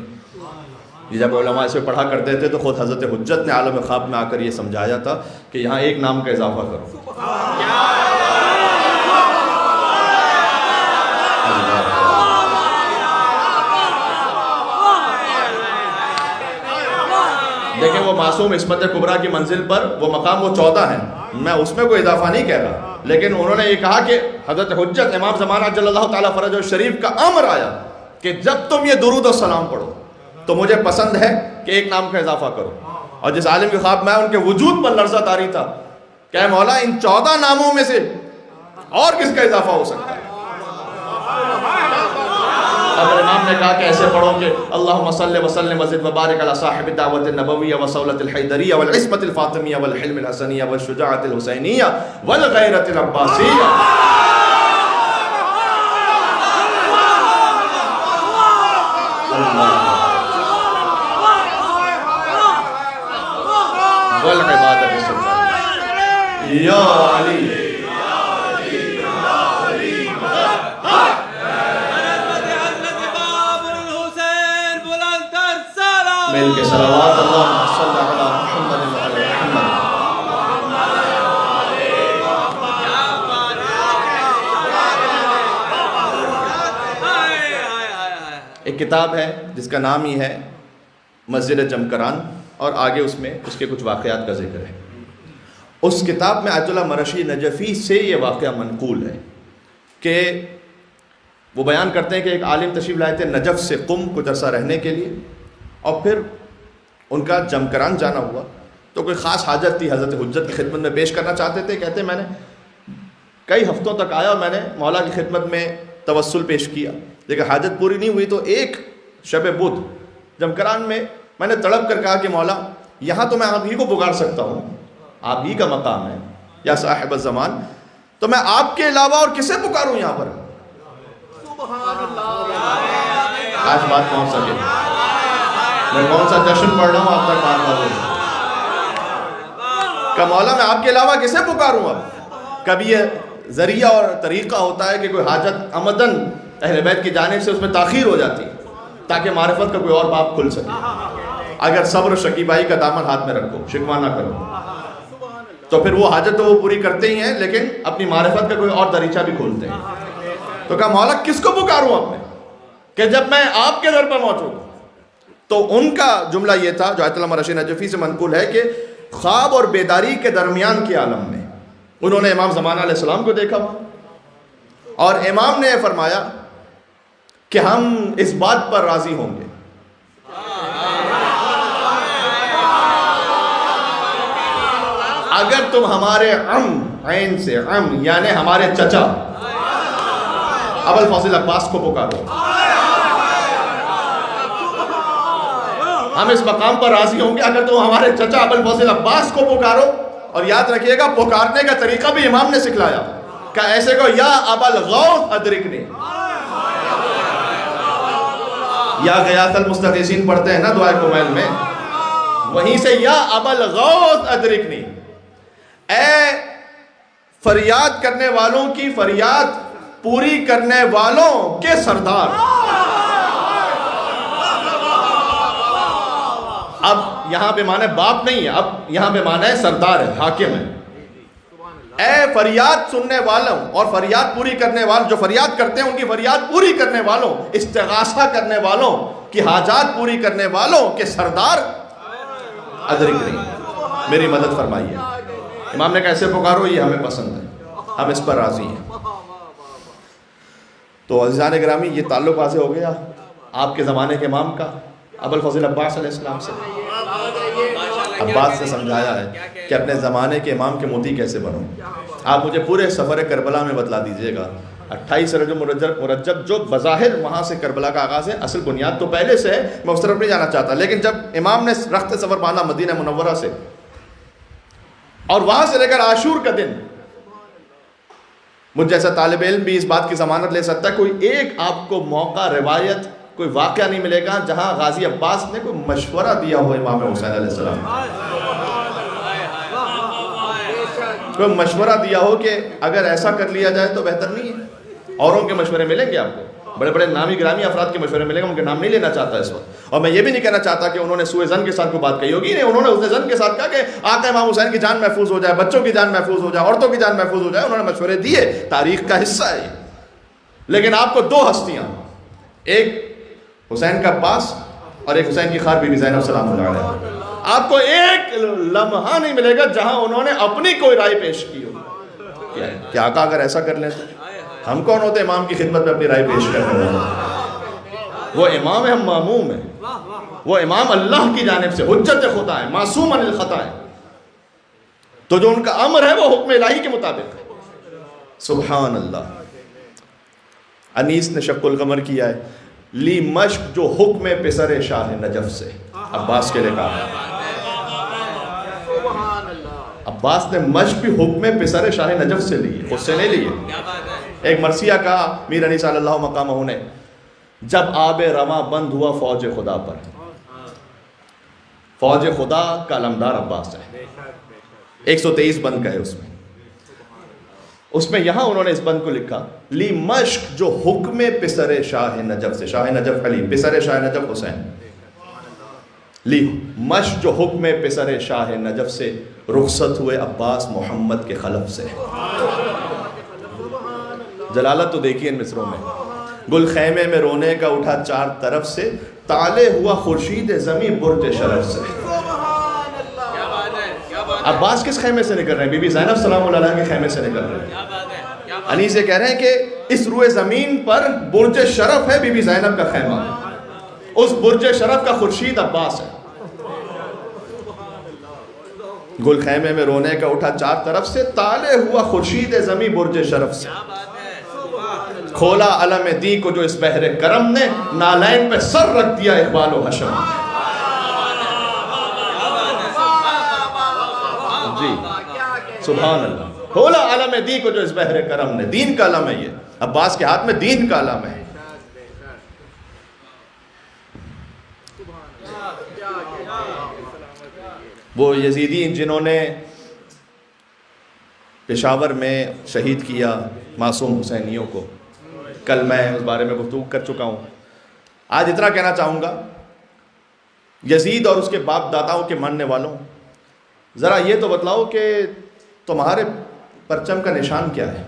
Speaker 1: یہ جب علماء اسے پڑھا کرتے تھے تو خود حضرت حجت نے عالم خواب میں آ کر یہ سمجھایا تھا کہ یہاں ایک نام کا اضافہ کرو۔ دیکھیں وہ معصوم عصمت کبریٰ کی منزل پر وہ مقام وہ 14 ہیں، میں اس میں کوئی اضافہ نہیں کہہ رہا، لیکن انہوں نے یہ کہا کہ حضرت حجت امام زمانہ جل اللہ تعالیٰ فرجہ شریف کا امر آیا کہ جب تم یہ درود و سلام پڑھو تو مجھے پسند ہے کہ ایک نام کا اضافہ کرو۔ اور جس عالم کے خواب میں ان کے وجود پر لرزہ طاری تھا کہ اے مولا ان 14 ناموں میں سے اور کس کا اضافہ ہو سکتا ہے؟ اب امام نے کہا کہ ایسے پڑھو کہ اللہم صلی وسلم وزد وبارک علی صاحب الدعوت النبویہ وصولت الحیدریہ والعصمت الفاطمیہ والحلم الحسنیہ والشجاعت الحسینیہ والغیرت العباسیہ۔ والعبادت السلطانیہ یا علی مل کے صلوات اللہم صلی علی محمد وعلی محمد۔ ایک کتاب ہے جس کا نام ہی ہے مسجد جمکران، اور آگے اس میں اس کے کچھ واقعات کا ذکر ہے۔ اس کتاب میں آیت اللہ مرشی نجفی سے یہ واقعہ منقول ہے کہ وہ بیان کرتے ہیں کہ ایک عالم تشریف لائے تھے نجف سے قم کچھ عرصہ رہنے کے لیے، اور پھر ان کا جمکران جانا ہوا تو کوئی خاص حاجت تھی، حضرت حجت کی خدمت میں پیش کرنا چاہتے تھے۔ کہتے میں نے کئی ہفتوں تک آیا اور میں نے مولا کی خدمت میں توسل پیش کیا، لیکن حاجت پوری نہیں ہوئی۔ تو ایک شب بدھ جمکران میں میں نے تڑپ کر کہا کہ مولا یہاں تو میں آپ ہی کو پکار سکتا ہوں، آپ ہی کا مقام ہے یا صاحب الزمان، تو میں آپ کے علاوہ اور کسے پکاروں یہاں پر؟ آج بات پہنچ سکے، میں کون سا جشن پڑھ رہا ہوں آپ تک بات معلوم ہے کہ مولا میں آپ کے علاوہ کسے پکاروں؟ اب کبھی یہ ذریعہ اور طریقہ ہوتا ہے کہ کوئی حاجت عمدن اہل بیت کی جانب سے اس میں تاخیر ہو جاتی ہے تاکہ معرفت کا کوئی اور باب کھل سکے۔ اگر صبر و شکیبائی کا دامن ہاتھ میں رکھو، شکوہ نہ کرو، تو پھر وہ حاجت تو وہ پوری کرتے ہی ہیں لیکن اپنی معرفت کا کوئی اور دریچہ بھی کھولتے ہیں۔ تو کہا مولا کس کو پکاروں اب میں کہ جب میں آپ کے در پر موجود ہوں؟ تو ان کا جملہ یہ تھا جو آیت اللہ مرشی نجفی سے منقول ہے کہ خواب اور بیداری کے درمیان کے عالم میں انہوں نے امام زمانہ علیہ السلام کو دیکھا وہاں، اور امام نے یہ فرمایا کہ ہم اس بات پر راضی ہوں گے اگر تم ہمارے عین سے یعنی ہمارے چچا ابوالفضل عباس کو پکارو۔ ہم اس مقام پر راضی ہوں گے اگر تم ہمارے چچا ابوالفضل عباس کو پکارو، اور یاد رکھیے گا پکارنے کا طریقہ بھی امام نے سکھلایا کہ ایسے کو یا ابوالغوث ادرکنی، یا غیاث المستغیثین پڑھتے ہیں نا دعائے کمیل میں، وہیں سے یا ابوالغوث ادرکنی، اے فریاد کرنے والوں کی فریاد پوری کرنے والوں کے سردار۔ اب یہاں پہ معنی باپ نہیں ہے، اب یہاں پہ معنی ہے سردار ہے، حاکم ہے۔ اے فریاد سننے والوں اور فریاد پوری کرنے والوں، جو فریاد کرتے ہیں ان کی فریاد پوری کرنے والوں، استغاثہ کرنے والوں کی حاجات پوری کرنے والوں کے سردار ادرکنی، میری مدد فرمائیے۔ امام نے کیسے پکارو یہ ہمیں پسند ہے، ہم اس پر راضی ہیں۔ تو عزیزان گرامی یہ تعلق واضح ہو گیا آپ کے زمانے کے امام کا ابوالفضل عباس علیہ السلام سے. عباس نے سمجھایا ہے کہ اپنے زمانے کے امام کے موتی کیسے بنو. آپ مجھے پورے سفر کربلا میں بتلا دیجئے گا. 28 رجب مرجب جو بظاہر وہاں سے کربلا کا آغاز ہے، اصل بنیاد تو پہلے سے ہے، میں اس طرف نہیں جانا چاہتا، لیکن جب امام نے رخت سفر باندھا مدینہ منورہ سے اور وہاں سے لے کر عاشور کا دن، مجھ جیسا طالب علم بھی اس بات کی ضمانت لے سکتا ہے کوئی ایک آپ کو موقع، روایت، کوئی واقعہ نہیں ملے گا جہاں غازی عباس نے کوئی مشورہ دیا ہو امام حسین علیہ السلام، کوئی مشورہ دیا ہو کہ اگر ایسا کر لیا جائے تو بہتر نہیں ہے. اوروں کے مشورے ملیں گے آپ کو، بڑے بڑے نامی گرامی افراد کے مشورے ملیں گے، ان کے نام نہیں لینا چاہتا اس وقت. اور میں یہ بھی نہیں کہنا چاہتا کہ انہوں نے سوء ظن کے ساتھ کوئی بات کہی ہوگی، نہیں، انہوں نے اس ظن کے ساتھ کہا کہ آقا امام حسین کی جان محفوظ ہو جائے، بچوں کی جان محفوظ ہو جائے، عورتوں کی جان محفوظ ہو جائے. انہوں نے مشورے دیے، تاریخ کا حصہ ہے یہ. لیکن آپ کو دو ہستیاں، ایک حسین کا عباس اور ایک حسین کی خار بی بی زینب سلام اللہ علیہ، آپ کو ایک لمحہ نہیں ملے گا جہاں انہوں نے اپنی کوئی رائے پیش کی ہو کہ آقا اگر ایسا کر لیں تو. ہم کون ہوتے امام کی خدمت میں اپنی رائے پیش کرنے والے؟ وہ امام ہے، ہم معموم ہیں. وہ امام اللہ کی جانب سے حجت خدا ہے، معصوم عن الخطا ہے. تو جو ان کا امر ہے وہ حکم الہی کے مطابق ہے. سبحان اللہ. انیس نے شق القمر کیا ہے، لی مشق جو حکم پسر شاہ نجف سے، عباس کے لئے کہا. عباس نے مشق بھی حکم پسر شاہ نجف سے لی، خود سے نہیں لیے. ایک مرثیہ کہا میر علی صلی اللہ مقامہ نے، جب آب رواں بند ہوا فوج خدا پر، فوج خدا کا علمدار عباس ہے. 123 بند کا ہے اس میں یہاں انہوں نے اس بند کو لکھا، لی مشق جو حکم پسر شاہ نجف سے، شاہ نجف علی، پسر شاہ نجف حسین، لی مشق جو حکم پسر شاہ نجف سے، رخصت ہوئے عباس محمد کے خلف سے. جلالت تو دیکھیے ان مصروں میں. گل خیمے میں رونے کا اٹھا چار طرف سے، تالے ہوا خورشید زمیں برج شرف سے. عباس کس خیمے سے نکل رہے ہیں؟ بی بی زینب سلام اللہ علیہ کے خیمے سے نکل رہے ہیں. انیس سے کہہ رہے ہیں کہ اس روئے زمین پر برج شرف ہے بی بی زینب کا خیمہ، اس برج شرف کا خورشید عباس ہے. گل خیمے میں رونے کا اٹھا چار طرف سے، تالے ہوا خورشید زمیں برج شرف سے. کھولا علم دین کو جو اس بحر کرم نے، نالین پہ سر رکھ دیا اقبال و حشم. جی سبحان اللہ. کھولا علم دین کو جو اس بحر کرم نے، دین کا علم ہے یہ، عباس کے ہاتھ میں دین کا علم ہے. وہ یزیدی جنہوں نے پشاور میں شہید کیا معصوم حسینیوں کو، کل میں اس بارے میں گفتگو کر چکا ہوں. آج اتنا کہنا چاہوں گا، یزید اور اس کے باپ داداؤں کے ماننے والوں، ذرا یہ تو بتلاؤ کہ تمہارے پرچم کا نشان کیا ہے؟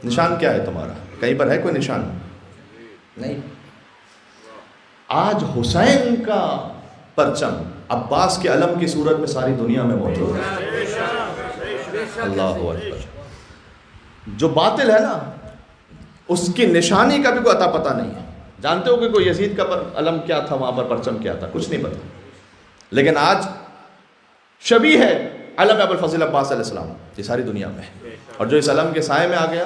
Speaker 1: نشان کیا ہے تمہارا؟ کہیں پر ہے کوئی نشان؟ نہیں. آج حسین کا پرچم عباس کے علم کی صورت میں ساری دنیا میں موجود ہے. اللہ اکبر. جو باطل ہے نا، اس کی نشانی کا بھی کوئی عطا پتہ نہیں ہے. جانتے ہو کہ کوئی یزید کا علم کیا تھا، وہاں پر پرچم کیا تھا؟ کچھ نہیں پتا. لیکن آج شبیہ ہے علم ابوالفضل عباس علیہ السلام یہ ساری دنیا میں ہے. اور جو اس علم کے سائے میں آ گیا،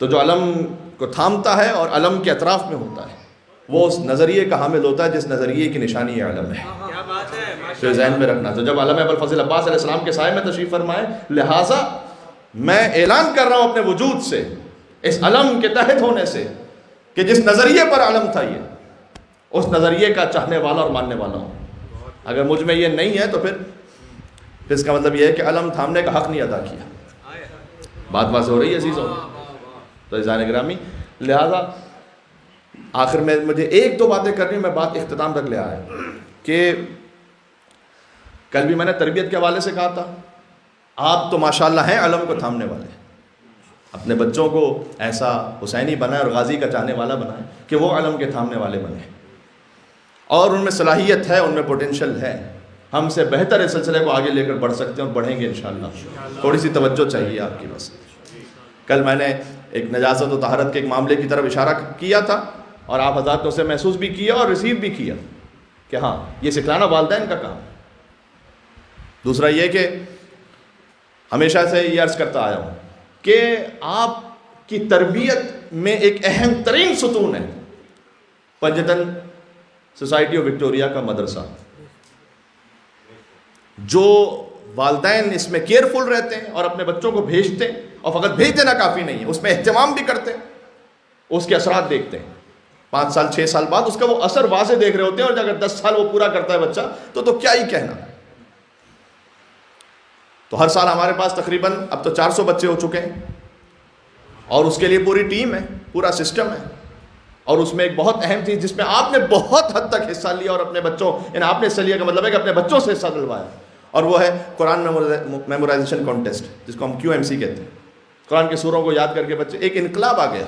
Speaker 1: تو جو علم کو تھامتا ہے اور علم کے اطراف میں ہوتا ہے، وہ اس نظریے کا حامل ہوتا ہے جس نظریے کی نشانی یہ علم ہے. تو ذہن میں رکھنا. تو جب علم ابوالفضل عباس علیہ السلام کے سائے میں تشریف فرمائے، لہٰذا میں اعلان کر رہا ہوں اپنے وجود سے، اس علم کے تحت ہونے سے، کہ جس نظریے پر علم تھا یہ، اس نظریے کا چاہنے والا اور ماننے والا ہوں. اگر مجھ میں یہ نہیں ہے تو پھر اس کا مطلب یہ ہے کہ علم تھامنے کا حق نہیں ادا کیا. بات واضح ہو رہی ہے عزیزوں؟ تو عزیزان گرامی، لہٰذا آخر میں مجھے ایک دو باتیں کرنی، میں بات اختتام تک لے آیا کہ کل بھی میں نے تربیت کے حوالے سے کہا تھا، آپ تو ماشاءاللہ ہیں علم کو تھامنے والے. اپنے بچوں کو ایسا حسینی بنائیں اور غازی کا چاہنے والا بنائیں کہ وہ علم کے تھامنے والے بنیں. اور ان میں صلاحیت ہے، ان میں پوٹینشل ہے. ہم سے بہتر اس سلسلے کو آگے لے کر بڑھ سکتے ہیں اور بڑھیں گے انشاءاللہ. تھوڑی سی توجہ چاہیے آپ کی بس. کل میں نے ایک نجاست و طہارت کے ایک معاملے کی طرف اشارہ کیا تھا، اور آپ حضرات نے اسے محسوس بھی کیا اور ریسیو بھی کیا کہ ہاں یہ سکھلانا والدین کا کام۔ دوسرا یہ کہ ہمیشہ سے یہ عرض کرتا آیا ہوں کہ آپ کی تربیت میں ایک اہم ترین ستون ہے پنجتن سوسائٹی آف وکٹوریا کا مدرسہ۔ جو والدین اس میں کیئرفل رہتے ہیں اور اپنے بچوں کو بھیجتے ہیں، اور فقط بھیج دینا کافی نہیں ہے، اس میں اہتمام بھی کرتے ہیں، اس کے اثرات دیکھتے ہیں 5 سال 6 سال بعد اس کا وہ اثر واضح دیکھ رہے ہوتے ہیں، اور اگر 10 سال وہ پورا کرتا ہے بچہ تو کیا ہی کہنا۔ تو ہر سال ہمارے پاس تقریباً اب تو 400 بچے ہو چکے ہیں، اور اس کے لیے پوری ٹیم ہے، پورا سسٹم ہے، اور اس میں ایک بہت اہم چیز جس میں آپ نے بہت حد تک حصہ لیا اور اپنے بچوں، یعنی آپ نے حصہ لیا کا مطلب ہے کہ اپنے بچوں سے حصہ دلوایا، اور وہ ہے قرآن میمورائزیشن کانٹیسٹ، جس کو ہم QMC کہتے ہیں۔ قرآن کے سوروں کو یاد کر کے بچے، ایک انقلاب آ گیا۔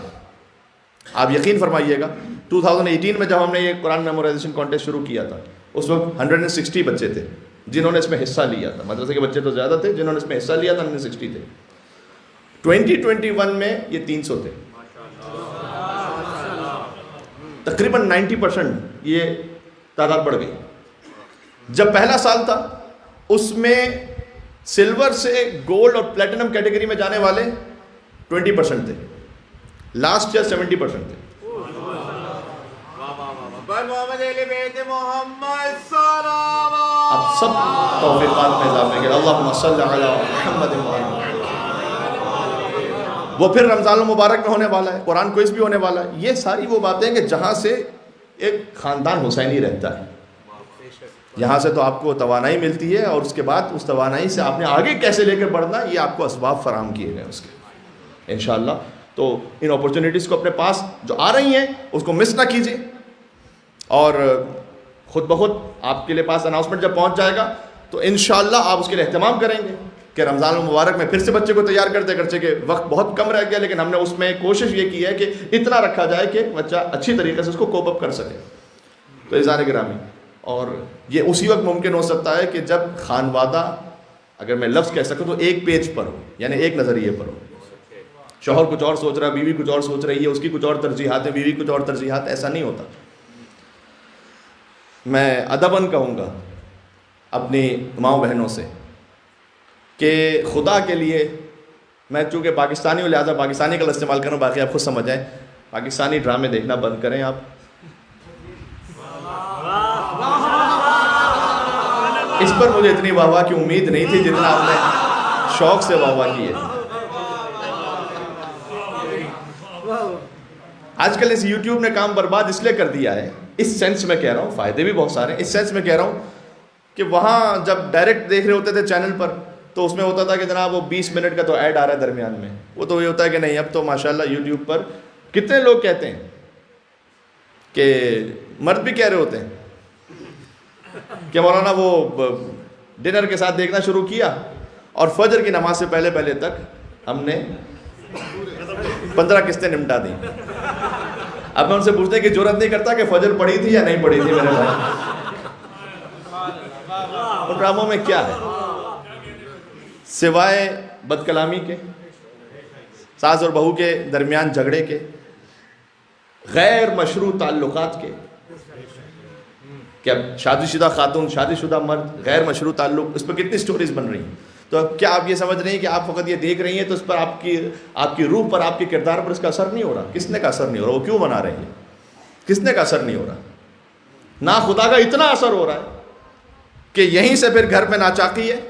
Speaker 1: آپ یقین فرمائیے گا 2018 میں جب ہم نے یہ قرآن میمورائزیشن کانٹیسٹ شروع کیا تھا، اس وقت 160 بچے تھے جنہوں نے اس میں حصہ لیا تھا۔ مدرسے کے بچے تو زیادہ تھے، جنہوں نے اس میں حصہ لیا تھا 160 تھے۔ 2021 میں یہ 300 تھے، تقریباً 90% یہ تعداد بڑھ گئی۔ جب پہلا سال تھا اس میں سلور سے گولڈ اور پلیٹینم کیٹیگری میں جانے والے 20% تھے، لاسٹ ایئر 70% تھے۔ اب سب توفیقات میں اضافے کے اللہم صلی علی محمد وہ پھر رمضان المبارک میں ہونے والا ہے، قرآن کوئز بھی ہونے والا ہے۔ یہ ساری وہ باتیں کہ جہاں سے ایک خاندان حسینی رہتا ہے، یہاں سے تو آپ کو توانائی ملتی ہے، اور اس کے بعد اس توانائی سے آپ نے آگے کیسے لے کر بڑھنا، یہ آپ کو اسباب فراہم کیے گئے اس کے انشاءاللہ۔ تو ان اپورچونیٹیز کو اپنے پاس جو آ رہی ہیں اس کو مس نہ کیجیے، اور خود بخود آپ کے لیے پاس اناؤنسمنٹ جب پہنچ جائے گا تو انشاءاللہ آپ اس کے لیے اہتمام کریں گے کہ رمضان المبارک میں پھر سے بچے کو تیار کرتے کرتے کہ وقت بہت کم رہ گیا، لیکن ہم نے اس میں کوشش یہ کی ہے کہ اتنا رکھا جائے کہ بچہ اچھی طریقے سے اس کو کوپ اپ کر سکے۔ تو عزیزان گرامی، اور یہ اسی وقت ممکن ہو سکتا ہے کہ جب خانوادہ، اگر میں لفظ کہہ سکوں تو ایک پیج پر ہو، یعنی ایک نظریے پر ہو۔ شوہر کچھ اور سوچ رہا ہے، بیوی کچھ اور سوچ رہی ہے، اس کی کچھ اور ترجیحات ہیں، بیوی کچھ اور ترجیحات، ایسا نہیں ہوتا۔ میں ادباً کہوں گا اپنی ماؤں بہنوں سے کہ خدا کے لیے، میں چونکہ پاکستانی ہوں لہٰذا پاکستانی کا لفظ استعمال کروں، باقی آپ خود سمجھ جائیں، پاکستانی ڈرامے دیکھنا بند کریں آپ۔ اس پر مجھے اتنی واہ واہ کی امید نہیں تھی جتنا آپ نے شوق سے واہ واہ کی ہے۔ آج کل اس یوٹیوب نے کام برباد اس لیے کر دیا ہے، اس سینس میں کہہ رہا ہوں، فائدے بھی بہت سارے ہیں، اس سینس میں کہہ رہا ہوں کہ وہاں جب ڈائریکٹ دیکھ رہے ہوتے تھے چینل پر تو اس میں ہوتا تھا کہ جناب وہ 20 منٹ کا تو ایڈ آ رہا ہے درمیان میں، وہ تو یہ ہوتا ہے کہ نہیں، اب تو ماشاءاللہ یوٹیوب پر کتنے لوگ کہتے ہیں کہ مرد بھی کہہ رہے ہوتے ہیں کہ مولانا وہ ڈنر کے ساتھ دیکھنا شروع کیا اور فجر کی نماز سے پہلے پہلے تک ہم نے 15 قسطیں نمٹا دیں۔ اب میں ان سے پوچھتے ہیں کہ جرأت نہیں کرتا کہ فجر پڑھی تھی یا نہیں پڑھی تھی میرے بھائی؟ ان ڈراموں میں کیا ہے سوائے بد کلامی کے، ساس اور بہو کے درمیان جھگڑے کے، غیر مشروع تعلقات کے، کہ اب شادی شدہ خاتون، شادی شدہ مرد، غیر مشروع تعلق، اس پر کتنی سٹوریز بن رہی ہیں۔ تو اب کیا آپ یہ سمجھ رہی ہیں کہ آپ فقط یہ دیکھ رہی ہیں تو اس پر آپ کی روح پر، آپ کے کردار پر اس کا اثر نہیں ہو رہا؟ کس نے کا اثر نہیں ہو رہا؟ وہ کیوں بنا رہے ہیں؟ کس نے کا اثر نہیں ہو رہا؟ نا خدا کا اتنا اثر ہو رہا ہے کہ یہیں سے پھر گھر میں ناچاقی ہے۔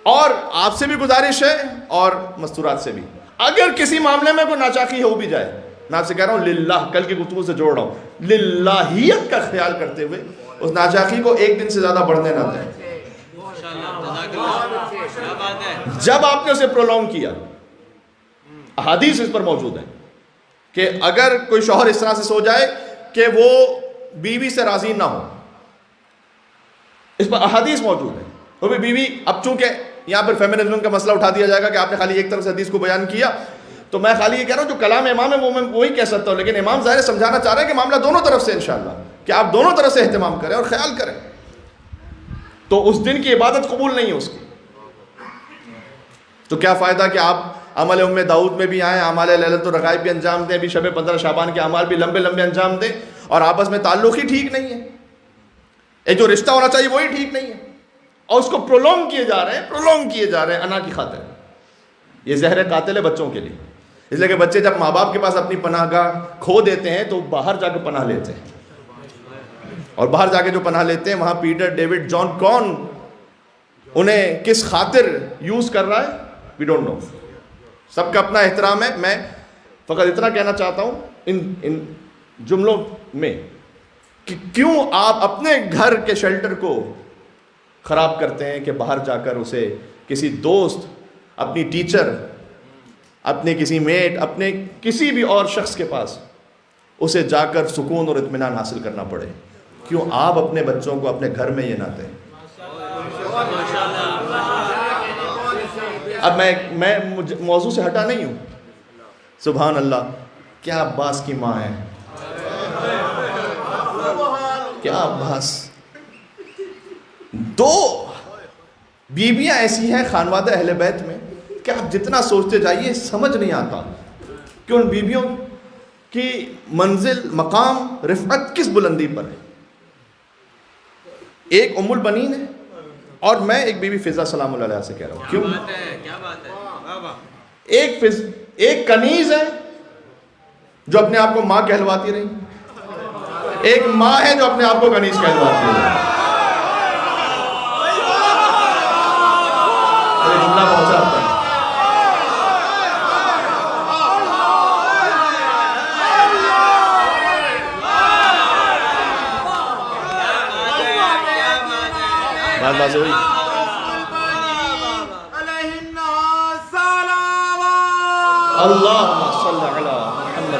Speaker 1: اور آپ سے بھی گزارش ہے اور مستورات سے بھی، اگر کسی معاملے میں کوئی ناچاقی ہو بھی جائے، میں آپ سے کہہ رہا ہوں للہ، کل کی گفتگو سے جوڑ رہا ہوں، للہیت کا خیال کرتے ہوئے اس ناچاقی کو ایک دن سے زیادہ بڑھنے نہ دیں۔ جب آپ نے اسے پرولونگ کیا، احادیث اس پر موجود ہیں کہ اگر کوئی شوہر اس طرح سے سو جائے کہ وہ بیوی سے راضی نہ ہو، اس پر احادیث موجود ہیں، وہ بھی بیوی، اب چونکہ یہاں پر فیمنزم کا مسئلہ اٹھا دیا جائے گا کہ آپ نے خالی ایک طرف سے حدیث کو بیان کیا، تو میں خالی یہ کہہ رہا ہوں جو کلام امام ہے وہ میں وہی کہہ سکتا ہوں، لیکن امام ظاہر سمجھانا چاہ رہے ہیں کہ معاملہ دونوں طرف سے انشاءاللہ، کہ آپ دونوں طرف سے اہتمام کریں اور خیال کریں، تو اس دن کی عبادت قبول نہیں ہے اس کی۔ تو کیا فائدہ کہ آپ عمل ام داؤد میں بھی آئیں، اعمال لیلۃ الرغائب بھی انجام دیں، ابھی شب 15 شعبان کے اعمال بھی لمبے لمبے انجام دیں، اور آپس میں تعلق ہی ٹھیک نہیں ہے، ایک جو رشتہ ہونا چاہیے وہی ٹھیک نہیں ہے، اور اس کو پرولونگ کیے جا رہے ہیں انا کی خاطر. یہ زہر قاتل ہے بچوں کے لیے، اس لیے کہ بچے جب ماں باپ کے پاس اپنی پناہ گاہ کھو دیتے ہیں تو باہر جا کے پناہ لیتے ہیں، اور باہر جا کے جو پناہ لیتے ہیں وہاں پیٹر، ڈیوڈ، جان کون انہیں کس خاطر یوز کر رہا ہے وی ڈونٹ نو. سب کا اپنا احترام ہے. میں فقط اتنا کہنا چاہتا ہوں ان جملوں میں کہ کیوں آپ اپنے گھر کے شیلٹر کو خراب کرتے ہیں کہ باہر جا کر اسے کسی دوست، اپنی ٹیچر، اپنے کسی میٹ، اپنے کسی بھی اور شخص کے پاس اسے جا کر سکون اور اطمینان حاصل کرنا پڑے. کیوں آپ اپنے بچوں کو اپنے گھر میں یہ نہ دیں؟ اب میں موضوع سے ہٹا نہیں ہوں. سبحان اللہ، کیا عباس کی ماں ہے، کیا عباس. 2 بیویاں ایسی ہیں خانوادہ اہل بیت میں کہ آپ جتنا سوچتے جائیے سمجھ نہیں آتا کہ ان بیویوں کی منزل، مقام، رفعت کس بلندی پر ہے. ایک ام البنین ہے، اور میں ایک بی بی فضا سلام اللہ علیہ سے کہہ رہا ہوں. کیوں؟
Speaker 2: کیا بات ہے.
Speaker 1: ایک کنیز ہے جو اپنے آپ کو ماں کہلواتی رہی، ایک ماں ہے جو اپنے آپ کو کنیز کہلواتی رہی. جملہ پہنچا آپ تک. بات ہوئی. اللہم صلی علی محمد.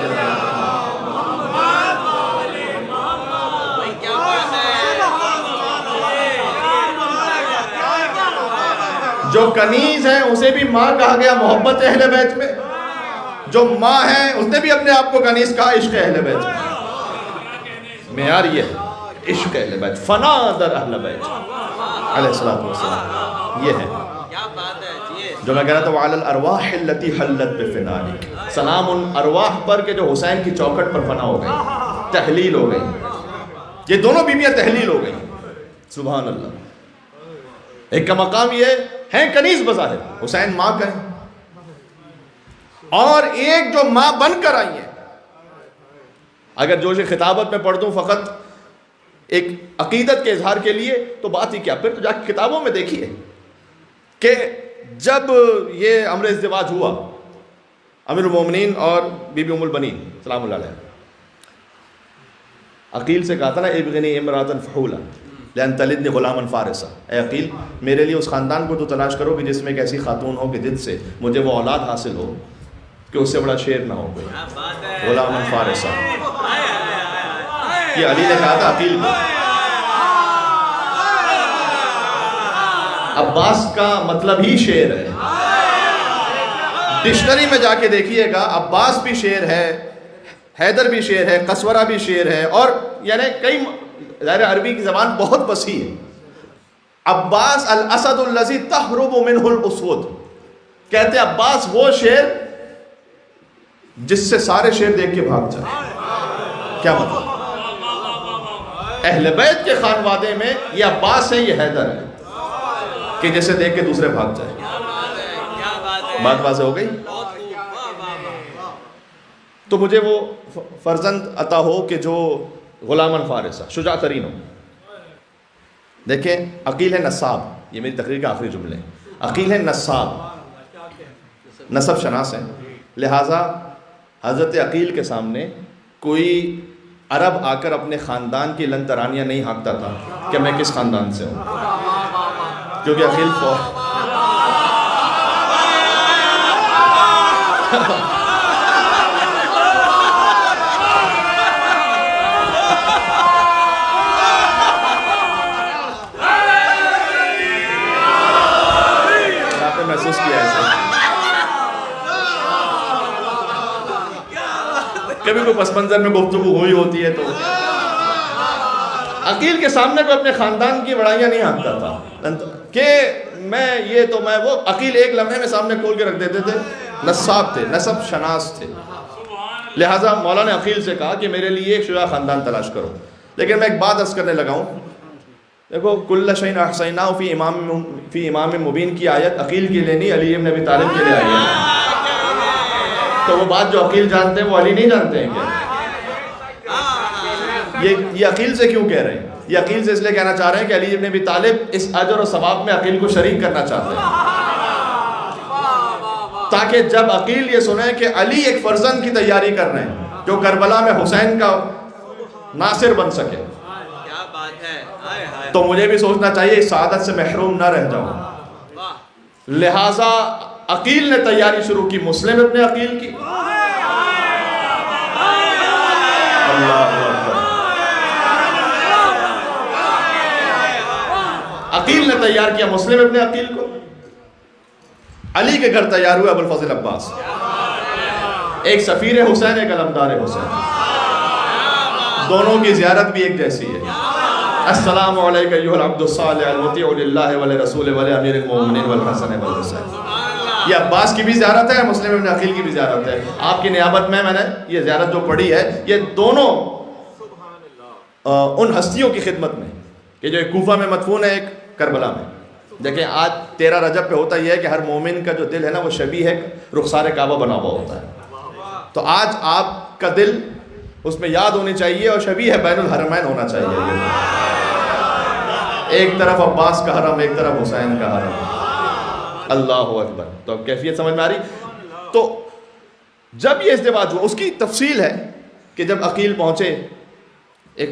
Speaker 1: جو کنیز ہے اسے بھی ماں کہا گیا محبت اہل بیت میں، جو ماں ہے اس نے بھی اپنے آپ کو کنیز کہا عشق اہل بیت میں. معیار یہ ہے عشق اہل بیت، فنا در اہل بیت علیہ الصلوۃ والسلام. یہ ہے جو میں کہہ رہا تھا وعلی الارواح التي حلت بفنائک، سلام ان ارواح پر کہ جو حسین کی چوکھٹ پر فنا ہو گئی، تحلیل ہو گئی. یہ دونوں بیویاں تحلیل ہو گئی. سبحان اللہ. ایک کا مقام یہ ہے کنیز بظاہر، حسین ماں کا ہے، اور ایک جو ماں بن کر آئی ہے. اگر جوش خطابت میں پڑھ دوں فقط ایک عقیدت کے اظہار کے لیے تو بات ہی کیا، پھر تو جا کے کتابوں میں دیکھیے کہ جب یہ امر ازدواج ہوا امیر المومنین اور بی بی ام البنین سلام اللہ علیہ، عقیل سے کہا تھا نا ابغنی امراۃ فحولا لان تلدنی غلاما فارسا، اے عقیل میرے لیے اس خاندان کو تو تلاش کرو کہ جس میں ایک ایسی خاتون ہو کہ جن سے مجھے وہ اولاد حاصل ہو کہ اس سے بڑا شیر نہ ہو کوئی، غلاما فارسا. یہ علی نے کہا تھا عقیل کو. عباس کا مطلب ہی شیر ہے. ڈکشنری میں جا کے دیکھیے گا عباس بھی شیر ہے، حیدر بھی شیر ہے، قسورہ بھی شیر ہے، اور یعنی کئی ظاہر عربی کی زبان بہت وسیع ہے. عباس الاسد الذی تہرب منہ الاسود، کہتے ہیں عباس وہ شیر جس سے سارے شیر دیکھ کے بھاگ جائے. کیا مطلب؟ اہل بیت کے خانوادے میں یہ عباس ہے، یہ حیدر ہے کہ جسے دیکھ کے دوسرے بھاگ جائے. بات واضح ہو گئی. تو مجھے وہ فرزند عطا ہو کہ جو غلاماً فارسہ، شجاع ترین ہو. دیکھیں عقیل ہے نصاب، یہ میری تقریر کا آخری جملے. عقیل ہے نصاب، نسب شناس ہے، لہٰذا حضرت عقیل کے سامنے کوئی عرب آ کر اپنے خاندان کی لن ترانیاں نہیں ہانکتا تھا کہ میں کس خاندان سے ہوں، کیونکہ عقیل آپ نے محسوس کیا ایسے کبھی کوئی پس منظر میں گفتگو ہوئی ہوتی ہے تو عقیل کے سامنے کوئی اپنے خاندان کی بڑائیاں نہیں ہانکتا تھا کہ میں یہ تو میں وہ. عقیل ایک لمحے میں سامنے کھول کے رکھ دیتے تھے نصاب تھے، نسب شناس تھے. لہٰذا مولا نے عقیل سے کہا کہ میرے لیے ایک شجاع خاندان تلاش کرو. لیکن میں ایک بات عرض کرنے لگا ہوں، دیکھو کل شیء احصیناہ فی امام مبین کی آیت عقیل کے لیے نہیں، علی ابن ابی طالب کے لیے آئی ہے. تو وہ بات جو عقیل جانتے ہیں وہ علی نہیں جانتے ہیں کیا؟ یہ عقیل سے کیوں کہہ رہے ہیں؟ یہ عقیل سے اس لیے کہنا چاہ رہے ہیں کہ علی ابن ابی طالب اس اجر و ثواب میں عقیل کو شریک کرنا چاہتے ہیں، تاکہ جب عقیل یہ سنیں کہ علی ایک فرزند کی تیاری کر رہے ہیں جو کربلا میں حسین کا ناصر بن سکے.
Speaker 2: کیا بات ہے.
Speaker 1: تو مجھے بھی سوچنا چاہیے اس سعادت سے محروم نہ رہ جاؤں. لہٰذا عقیل نے تیاری شروع کی، مسلم ابن عقیل کی. اللہ اکبر. عقیل نے تیار کیا مسلم ابن عقیل کو. علی کے گھر تیار ہوئے ابو الفضل عباس، ایک سفیر حسین ایک علمدار حسین. دونوں کی زیارت بھی ایک جیسی ہے. السلام علیکم ایھا العبد الصالح المطیع للہ ولرسولہ ولامیر المؤمنین والحسن والحسین. یہ عباس کی بھی زیارت ہے، مسلم ابن عقیل کی بھی زیارت ہے. آپ کی نیابت میں نے یہ زیارت جو پڑھی ہے، یہ دونوں ان ہستیوں کی خدمت میں کہ جو ایک کوفہ میں مدفون ہے، ایک کربلا میں. دیکھیں آج 13 رجب پہ ہوتا یہ ہے کہ ہر مومن کا جو دل ہے نا وہ شبیہ ہے رخسار کعبہ بنا ہوا ہوتا ہے. تو آج آپ کا دل اس میں یاد ہونی چاہیے اور شبیہ ہے بین الحرمین ہونا چاہیے. ایک طرف عباس کا حرم، ایک طرف حسین کا حرم. اللہ اکبر. تو اب کیفیت سمجھ میں آ رہی. تو جب یہ ازدواج ہوا، اس کی تفصیل ہے کہ جب عقیل پہنچے، ایک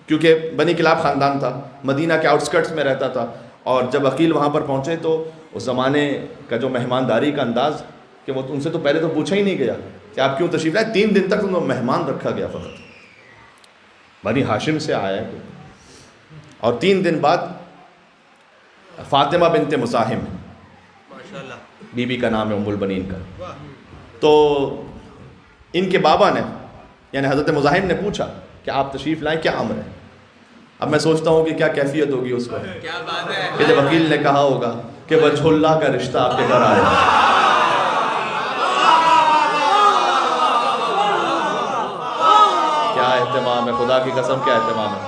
Speaker 1: کیونکہ بنی کلاب خاندان تھا، مدینہ کے آؤٹسکرٹس میں رہتا تھا، اور جب عقیل وہاں پر پہنچے تو اس زمانے کا جو مہمانداری کا انداز کہ وہ ان سے تو پہلے تو پوچھا ہی نہیں گیا کہ آپ کیوں تشریف لائے. 3 دن تک ان کو مہمان رکھا گیا. فقط بنی ہاشم سے آیا ہے. اور 3 دن بعد فاطمہ بنت مزاحم، بی بی کا نام ہے ام البنین کا، تو ان کے بابا نے یعنی حضرت مزاحم نے پوچھا کہ آپ تشریف لائیں، کیا امر ہے. اب میں سوچتا ہوں کہ کیا کیفیت ہوگی اس وقت
Speaker 2: کیا بات ہے
Speaker 1: کہ جب وکیل نے کہا ہوگا کہ وجہ اللہ کا رشتہ آپ کے گھر آیا. کیا اہتمام ہے، خدا کی قسم کیا اہتمام ہے.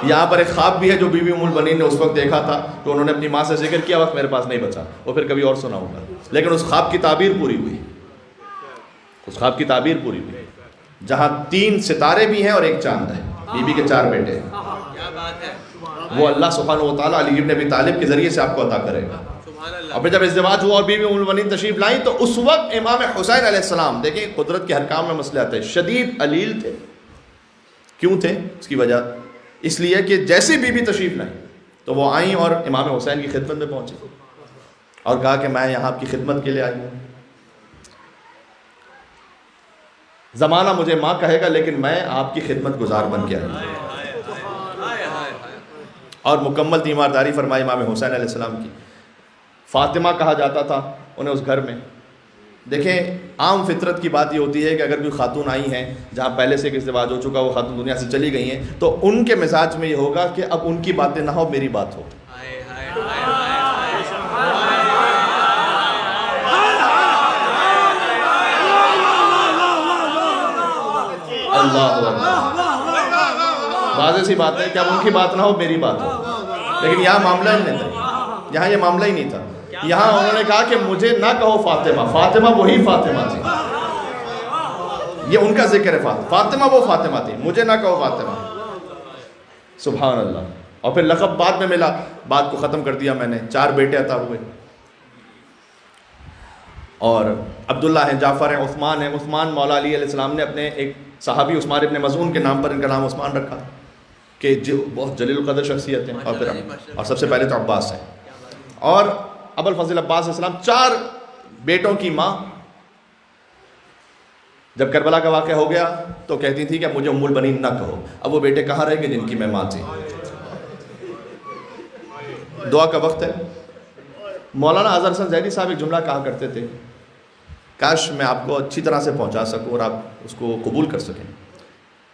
Speaker 1: یہاں پر ایک خواب بھی ہے جو بی بی ام البنین نے اس وقت دیکھا تھا، تو انہوں نے اپنی ماں سے ذکر کیا، وقت میرے پاس نہیں بچا، وہ پھر کبھی اور سنا ہوگا. لیکن اس خواب کی تعبیر پوری ہوئی. اس خواب کی تعبیر پوری ہوئی جہاں 3 ستارے بھی ہیں اور ایک چاند ہے. بی بی کے 4 بیٹے ہیں.
Speaker 2: کیا بات ہے.
Speaker 1: وہ اللہ سبحانہ و تعالیٰ علی ابن ابی طالب کے ذریعے سے آپ کو عطا کرے گا. اور پھر جب ازدواج ہوا اور بی بی ام البنین تشریف لائیں تو اس وقت امام حسین علیہ السلام، دیکھیں قدرت کے ہر کام میں مسئلے آتے ہیں، شدید علیل تھے. کیوں تھے؟ اس کی وجہ اس لیے کہ جیسے بی بی تشریف لائیں تو وہ آئیں اور امام حسین کی خدمت میں پہنچے اور کہا کہ میں یہاں آپ کی خدمت کے لیے آئی ہوں. زمانہ مجھے ماں کہے گا لیکن میں آپ کی خدمت گزار بن کے آئی ہوں. اور مکمل تیمارداری فرمائی امام حسین علیہ السلام کی. فاطمہ کہا جاتا تھا انہیں اس گھر میں. دیکھیں عام فطرت کی بات یہ ہوتی ہے کہ اگر کوئی خاتون آئی ہیں جہاں پہلے سے ایک ازدواج ہو چکا، وہ خاتون دنیا سے چلی گئی ہیں، تو ان کے مزاج میں یہ ہوگا کہ اب ان کی باتیں نہ ہو، میری بات ہو. اللہ واضح سی بات ہے کہ اب ان کی بات نہ ہو، میری بات ہو. لیکن یہاں معاملہ ہی نہیں تھا. یہاں یہ معاملہ ہی نہیں تھا. یہاں انہوں نے کہا کہ مجھے نہ کہو فاطمہ، فاطمہ وہی فاطمہ تھی. یہ ان کا ذکر ہے. فاطمہ وہ فاطمہ تھی، مجھے نہ کہو فاطمہ. سبحان اللہ. اور پھر لقب بعد میں ملا، بات کو ختم کر دیا میں نے. 4 بیٹے عطا ہوئے اور عبداللہ ہیں، جعفر ہیں، عثمان ہیں. عثمان مولا علی علیہ السلام نے اپنے ایک صحابی عثمان ابن مظعون کے نام پر ان کا نام عثمان رکھا کہ جو بہت جلیل القدر شخصیت ہیں. اور پھر اور سب سے پہلے تو عباس ہیں. اور ابو الفضل عباس علیہ السلام 4 بیٹوں کی ماں. جب کربلا کا واقعہ ہو گیا تو کہتی تھی کہ اب مجھے ام البنین نہ کہو. اب وہ بیٹے کہاں رہ گئے جن کی میں ماں تھی. دعا کا وقت ہے. مولانا اظہر حسن زیدی صاحب ایک جملہ کہا کرتے تھے، کاش میں آپ کو اچھی طرح سے پہنچا سکوں اور آپ اس کو قبول کر سکیں.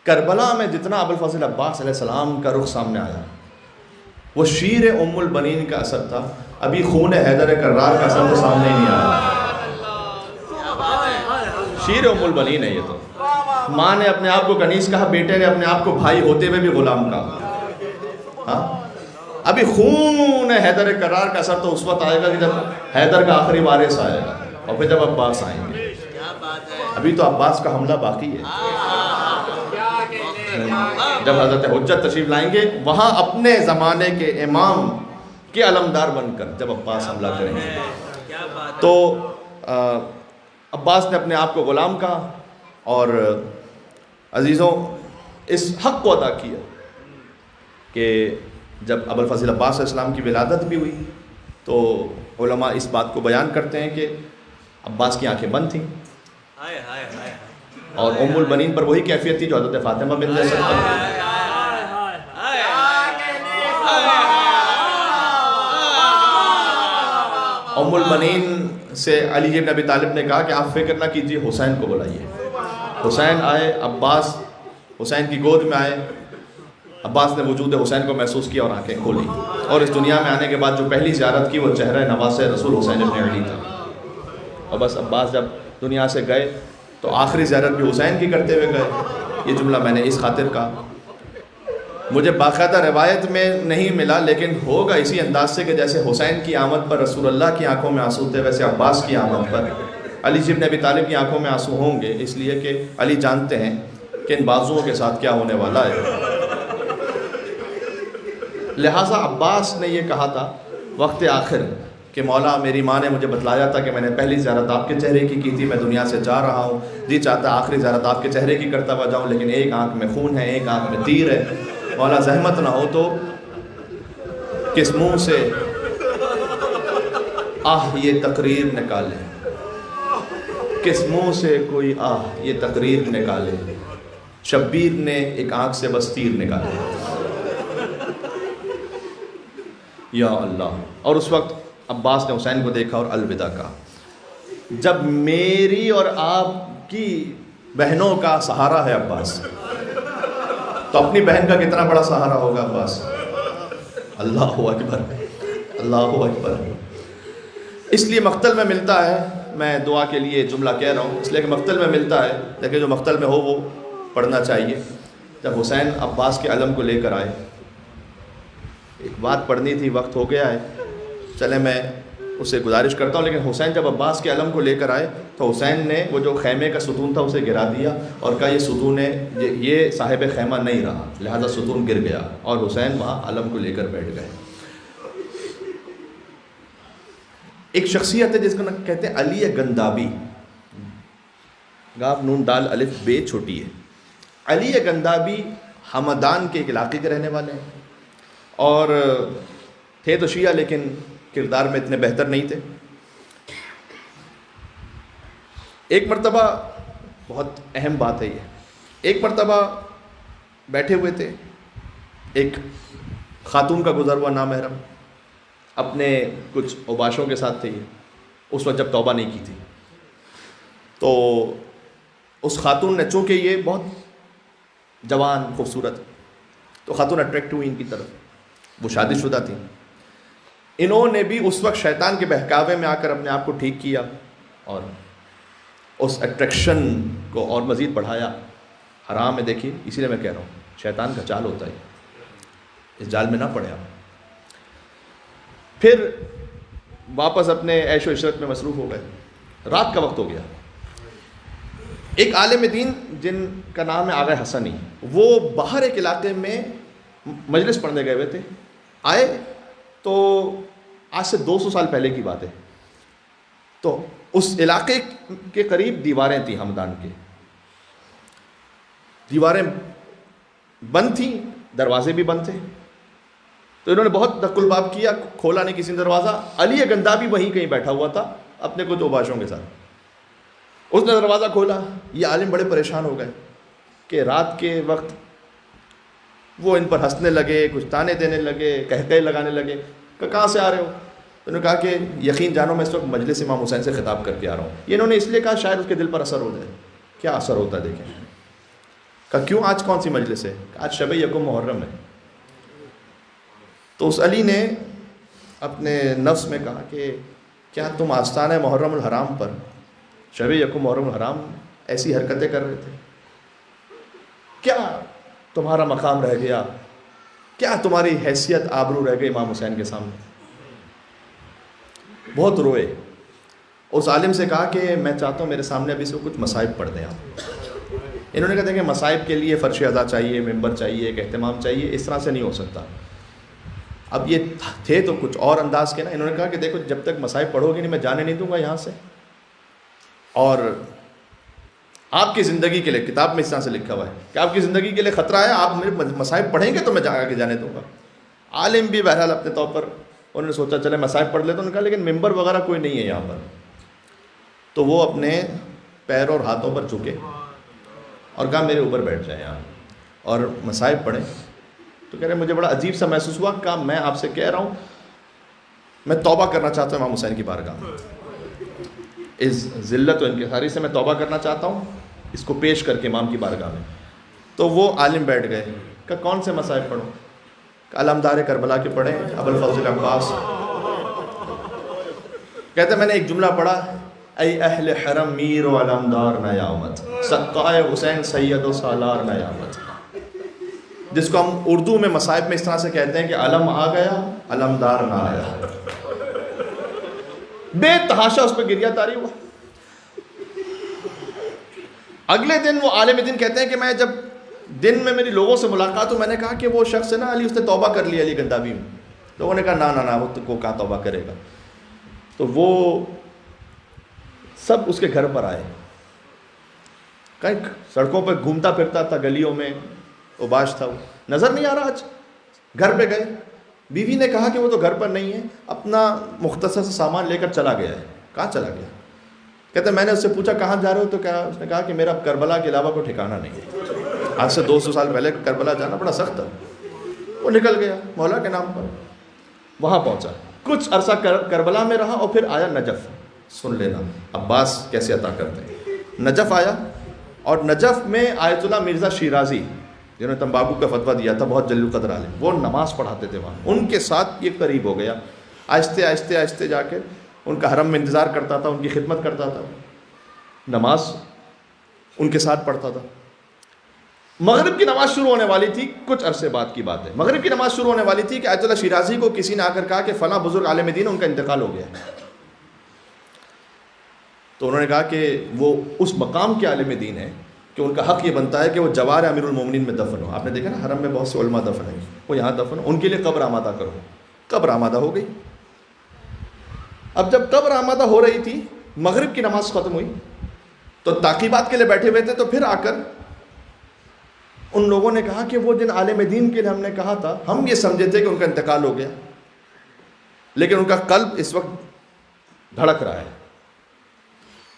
Speaker 1: کربلا میں جتنا ابو الفضل عباس علیہ السلام کا رخ سامنے آیا وہ شیر ام البنین کا اثر تھا. ابھی خون حیدر کرار کا اثر تو سامنے ہی نہیں آیا.
Speaker 2: کیا بات ہے.
Speaker 1: شیر ام البنین ہے یہ تو. ماں نے اپنے آپ کو کنیز کہا, بیٹے نے اپنے آپ کو بھائی ہوتے ہوئے بھی غلام کہا. ہاں ابھی خون حیدر کرار کا اثر تو اس وقت آئے گا کہ جب حیدر کا آخری وارث آئے گا, اور پھر جب عباس آئیں گے.
Speaker 2: کیا بات ہے.
Speaker 1: ابھی تو عباس کا حملہ باقی ہے. جب حضرت حجت تشریف لائیں گے وہاں اپنے زمانے کے امام کے علمدار بن کر جب عباس حملہ کریں گے,
Speaker 2: کیا بات ہے.
Speaker 1: تو عباس نے اپنے آپ کو غلام کہا. اور عزیزوں اس حق کو ادا کیا کہ جب ابوالفضل عباس علیہ السلام کی ولادت بھی ہوئی تو علماء اس بات کو بیان کرتے ہیں کہ عباس کی آنکھیں بند تھیں,
Speaker 2: ہائے ہائے ہائے.
Speaker 1: اور ام البنین پر وہی کیفیت تھی جو حضرت فاطمہ بنت اسد پر تھی. ام البنین سے علی بن ابی طالب نے کہا کہ آپ فکر نہ کیجیے, حسین کو بلائیے. حسین آئے, عباس حسین کی گود میں آئے. عباس نے وجود حسین کو محسوس کیا اور آنکھیں کھولی, اور اس دنیا میں آنے کے بعد جو پہلی زیارت کی وہ چہرہ نواز رسول حسین ابن علی تھا. اور بس عباس جب دنیا سے گئے تو آخری زیارت بھی حسین کی کرتے ہوئے گئے. یہ جملہ میں نے اس خاطر کہا, مجھے باقاعدہ روایت میں نہیں ملا, لیکن ہوگا اسی انداز سے کہ جیسے حسین کی آمد پر رسول اللہ کی آنکھوں میں آنسو تھے, ویسے عباس کی آمد پر علی بن ابی طالب کی آنکھوں میں آنسو ہوں گے, اس لیے کہ علی جانتے ہیں کہ ان بازوؤں کے ساتھ کیا ہونے والا ہے. لہٰذا عباس نے یہ کہا تھا وقت آخر کہ مولا میری ماں نے مجھے بتلایا تھا کہ میں نے پہلی زیارت آپ کے چہرے کی تھی, میں دنیا سے جا رہا ہوں, جی چاہتا آخری زیارت آپ کے چہرے کی کرتا ہوا جاؤں, لیکن ایک آنکھ میں خون ہے, ایک آنکھ میں تیر ہے. مولا زحمت نہ ہو تو کس منہ سے آہ یہ تقریر نکالے, کس منہ سے کوئی آہ یہ تقریر نکالے, شبیر نے ایک آنکھ سے بس تیر نکالے. یا اللہ. اور اس وقت عباس نے حسین کو دیکھا اور الوداع کہا. جب میری اور آپ کی بہنوں کا سہارا ہے عباس, تو اپنی بہن کا کتنا بڑا سہارا ہوگا عباس. اللہ اکبر, اللہ اکبر. اس لیے مقتل میں ملتا ہے, میں دعا کے لیے جملہ کہہ رہا ہوں اس لیے کہ مقتل میں ملتا ہے, لیکن جو مقتل میں ہو وہ پڑھنا چاہیے. جب حسین عباس کے علم کو لے کر آئے, ایک بات پڑھنی تھی, وقت ہو گیا ہے, چلے میں اس سے گزارش کرتا ہوں. لیکن حسین جب عباس کے علم کو لے کر آئے تو حسین نے وہ جو خیمے کا ستون تھا اسے گرا دیا اور کہا یہ ستون یہ صاحب خیمہ نہیں رہا, لہذا ستون گر گیا, اور حسین وہاں علم کو لے کر بیٹھ گئے. ایک شخصیت ہے جس کو کہتے ہیں علی گندابی, گاف نون دال الف بے چھوٹی ہے. علی گندابی ہمدان کے ایک علاقے کے رہنے والے ہیں, اور تھے تو شیعہ لیکن کردار میں اتنے بہتر نہیں تھے. ایک مرتبہ, بہت اہم بات ہے یہ, ایک مرتبہ بیٹھے ہوئے تھے, ایک خاتون کا گزر ہوا نامحرم اپنے کچھ اوباشوں کے ساتھ تھے. اس وقت جب توبہ نہیں کی تھی, تو اس خاتون نے, چونکہ یہ بہت جوان خوبصورت, تو خاتون اٹریکٹ ہوئی ان کی طرف, وہ شادی شدہ تھیں. انہوں نے بھی اس وقت شیطان کے بہکاوے میں آ کر اپنے آپ کو ٹھیک کیا اور اس اٹریکشن کو اور مزید بڑھایا. حرام ہے, دیکھیے, اسی لیے میں کہہ رہا ہوں شیطان کا چال ہوتا ہے, اس جال میں نہ پڑے آپ. پھر واپس اپنے عیش و عشرت میں مصروف ہو گئے. رات کا وقت ہو گیا. ایک عالم دین جن کا نام ہے آغا حسنی, وہ باہر ایک علاقے میں مجلس پڑھنے گئے ہوئے تھے. آئے تو آج سے 200 سال پہلے کی بات ہے, تو اس علاقے کے قریب دیواریں تھیں ہمدان کے, دیواریں بند تھیں, دروازے بھی بند تھے. تو انہوں نے بہت دق الباب کیا, کھولا نہیں کسی نے دروازہ. علی گندابی وہیں کہیں بیٹھا ہوا تھا اپنے کچھ اوباشوں کے ساتھ. اس نے دروازہ کھولا. یہ عالم بڑے پریشان ہو گئے کہ رات کے وقت وہ ان پر ہنسنے لگے, کچھ تانے دینے لگے, قہقہے لگانے لگے کہ کہاں سے آ رہے ہو. انہوں نے کہا کہ یقین جانو میں اس وقت مجلس امام حسین سے خطاب کر کے آ رہا ہوں. یہ انہوں نے اس لیے کہا شاید اس کے دل پر اثر ہو جائے. کیا اثر ہوتا ہے دیکھیں. کہا کیوں, آج کون سی مجلس ہے؟ آج شب یکم محرم ہے. تو اس علی نے اپنے نفس میں کہا کہ کیا تم آستانہ محرم الحرام پر شب یکم محرم الحرام ایسی حرکتیں کر رہے تھے؟ کیا تمہارا مقام رہ گیا؟ کیا تمہاری حیثیت آبرو رہ گئی امام حسین کے سامنے؟ بہت روئے. اس عالم سے کہا کہ میں چاہتا ہوں میرے سامنے ابھی سے کچھ مصائب پڑھ دیں آپ. انہوں نے کہا کہ مصائب کے لیے فرش ادا چاہیے، ممبر چاہیے، ایک اہتمام چاہیے، اس طرح سے نہیں ہو سکتا. اب یہ تھے تو کچھ اور انداز کے نا. انہوں نے کہا کہ دیکھو جب تک مصائب پڑھو گے نہیں میں جانے نہیں دوں گا یہاں سے، اور آپ کی زندگی کے لیے کتاب میں اس طرح سے لکھا ہوا ہے کہ آپ کی زندگی کے لیے خطرہ ہے، آپ میرے مصائب پڑھیں گے تو میں کے جانے دوں گا. عالم بھی بہرحال اپنے طور پر انہوں نے سوچا چلے مصائب پڑھ لیتا. انہوں نے کہا لیکن ممبر وغیرہ کوئی نہیں ہے یہاں پر. تو وہ اپنے پیر اور ہاتھوں پر جھکے اور کہا میرے اوپر بیٹھ جائیں یہاں اور مصائب پڑھیں. تو کہہ رہے مجھے بڑا عجیب سا محسوس ہوا. کہا میں آپ سے کہہ رہا ہوں میں توبہ کرنا چاہتا ہوں امام حسین کی بارگاہ میں، اس ذلت و انکساری سے میں توبہ کرنا چاہتا ہوں، اس کو پیش کر کے امام کی بارگاہ میں. تو وہ عالم بیٹھ گئے. کہ کون سے مصائب پڑھوں؟ کہ علمدار کربلا کے پڑھیں، ابوالفضل عباس. کہتے میں نے ایک جملہ پڑھا، ای اہل حرم میر و علمدار نیامت، سقائے حسین سید و سالار نیامت. جس کو ہم اردو میں مصائب میں اس طرح سے کہتے ہیں کہ علم آ گیا علمدار نہ آیا. بے تحاشا اس پہ گریہ طاری ہوا. اگلے دن وہ عالم دین کہتے ہیں کہ میں جب دن میں میری لوگوں سے ملاقات ہو، میں نے کہا کہ وہ شخص ہے نا علی، اس نے توبہ کر لی علی گنداوی میں. لوگوں نے کہا نہ وہ کو کہاں توبہ کرے گا. تو وہ سب اس کے گھر پر آئے. کہیں سڑکوں پہ گھومتا پھرتا تھا، گلیوں میں اوباش تھا، وہ نظر نہیں آ رہا. آج گھر پہ گئے، بیوی نے کہا کہ وہ تو گھر پر نہیں ہے، اپنا مختصر سے سامان لے کر چلا گیا ہے. کہاں چلا گیا؟ کہتے میں نے اس سے پوچھا کہاں جا رہے ہو؟ تو کیا اس نے کہا کہ میرا کربلا کے علاوہ کوئی ٹھکانہ نہیں ہے. آج سے 200 سال پہلے کربلا جانا بڑا سخت تھا. وہ نکل گیا مولا کے نام پر، وہاں پہنچا، کچھ عرصہ کربلا میں رہا اور پھر آیا نجف. سن لینا عباس کیسے عطا کرتے ہیں. نجف آیا اور نجف میں آیت اللہ مرزا شیرازی جنہوں نے تمباکو کا فتویٰ دیا تھا، بہت جلیل القدر عالم، وہ نماز پڑھاتے تھے وہاں. ان کے ساتھ یہ قریب ہو گیا. آہستہ آہستہ آہستہ جا کے ان کا حرم میں انتظار کرتا تھا، ان کی خدمت کرتا تھا، نماز ان کے ساتھ پڑھتا تھا. مغرب کی نماز شروع ہونے والی تھی، کچھ عرصے بعد کی بات ہے. مغرب کی نماز شروع ہونے والی تھی کہ آیت اللہ شیرازی کو کسی نے آ کر کہا کہ فلاں بزرگ عالم دین ان کا انتقال ہو گیا. تو انہوں نے کہا کہ وہ اس مقام کے عالم دین ہے کہ ان کا حق یہ بنتا ہے کہ وہ جوار امیر المومنین میں دفن ہو. آپ نے دیکھا نا حرم میں بہت سے علماء دفن ہیں، وہ یہاں دفن ہو، ان کے لیے قبر آمادہ کرو. قبر آمادہ ہو گئی. اب جب قبر آمادہ ہو رہی تھی، مغرب کی نماز ختم ہوئی تو تعقیبات کے لیے بیٹھے ہوئے تھے. تو پھر آ کر ان لوگوں نے کہا کہ وہ جن عالم دین کے لیے ہم نے کہا تھا، ہم یہ سمجھے تھے کہ ان کا انتقال ہو گیا، لیکن ان کا قلب اس وقت دھڑک رہا ہے.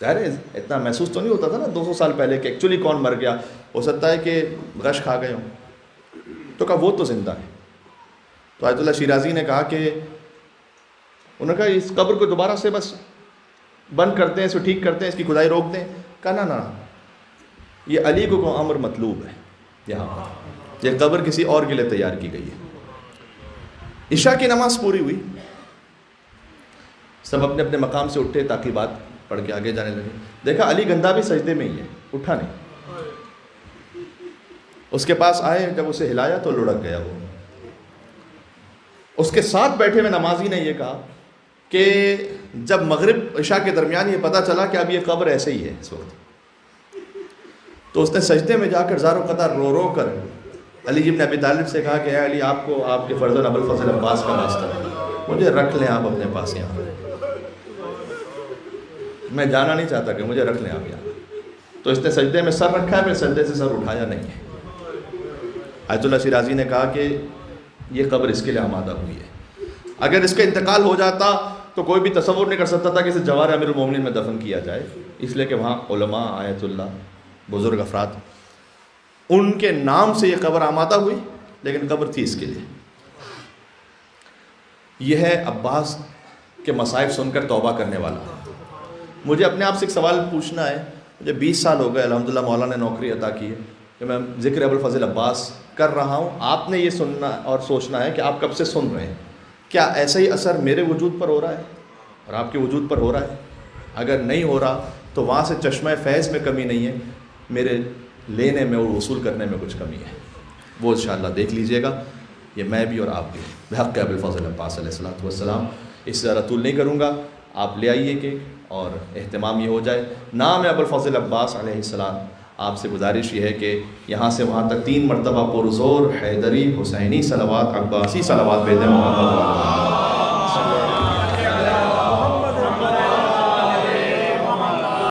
Speaker 1: ظاہر ہے اتنا محسوس تو نہیں ہوتا تھا نا 200 سال پہلے کہ ایکچولی کون مر گیا. ہو سکتا ہے کہ غش کھا گئے ہوں. تو کہا وہ تو زندہ ہے. تو آیت اللہ شیرازی نے کہا کہ انہوں نے کہا اس قبر کو دوبارہ سے بس بند کرتے ہیں، اس کو ٹھیک کرتے ہیں، اس کی کھدائی روک دیں. کہا نہ یہ علی کو امر مطلوب ہے. یہاں پر یہ قبر کسی اور کے لیے تیار کی گئی ہے. عشاء کی نماز پوری ہوئی، سب اپنے اپنے مقام سے اٹھے، تعقیبات پڑھ کے آگے جانے لگے. دیکھا علی گنداوی سجدے میں ہی ہے، اٹھا نہیں. اس کے پاس آئے، جب اسے ہلایا تو لڑک گیا. وہ اس کے ساتھ بیٹھے ہوئے نمازی نے یہ کہا کہ جب مغرب عشاء کے درمیان یہ پتہ چلا کہ اب یہ قبر ایسے ہی ہے اس وقت، تو اس نے سجدے میں جا کر زار و قطار رو رو کر علی ابن ابی طالب سے کہا کہ اے علی، آپ کو آپ کے فرزند ابوالفضل عباس کا واسطہ ہے، مجھے رکھ لیں آپ اپنے پاس یہاں. میں جانا نہیں چاہتا کہ مجھے رکھ لیں آپ یہاں. تو اس نے سجدے میں سر رکھا ہے، پھر سجدے سے سر اٹھایا نہیں ہے. آیت اللہ شیرازی نے کہا کہ یہ قبر اس کے لیے آمادہ ہوئی ہے. اگر اس کا انتقال ہو جاتا تو کوئی بھی تصور نہیں کر سکتا تھا کہ اسے جوار امیر المومنین میں دفن کیا جائے، اس لیے کہ وہاں علماء، آیت اللہ، بزرگ افراد، ان کے نام سے یہ قبر آمادہ ہوئی، لیکن قبر تھی اس کے لیے. یہ ہے عباس کے مصائب سن کر توبہ کرنے والا. مجھے اپنے آپ سے ایک سوال پوچھنا ہے. مجھے 20 سال ہو گئے، الحمدللہ مولا نے نوکری عطا کی ہے کہ میں ذکر ابوالفضل عباس کر رہا ہوں. آپ نے یہ سننا اور سوچنا ہے کہ آپ کب سے سن رہے ہیں. کیا ایسا ہی اثر میرے وجود پر ہو رہا ہے اور آپ کے وجود پر ہو رہا ہے؟ اگر نہیں ہو رہا تو وہاں سے چشمہ فیض میں کمی نہیں ہے، میرے لینے میں اور وصول کرنے میں کچھ کمی ہے، وہ انشاءاللہ دیکھ لیجئے گا. یہ میں بھی اور آپ بھی بحق ابوالفضل عباس علیہ السلام. اس سے زیادہ طول نہیں کروں گا، آپ لے آئیے کہ اور اہتمام یہ ہو جائے. نام ہے ابوالفضل عباس علیہ السلام. آپ سے گزارش یہ ہے کہ یہاں سے وہاں تک 3 مرتبہ پرزور حیدری حسینی صلوات عباسی صلوات بھیجیں محمد.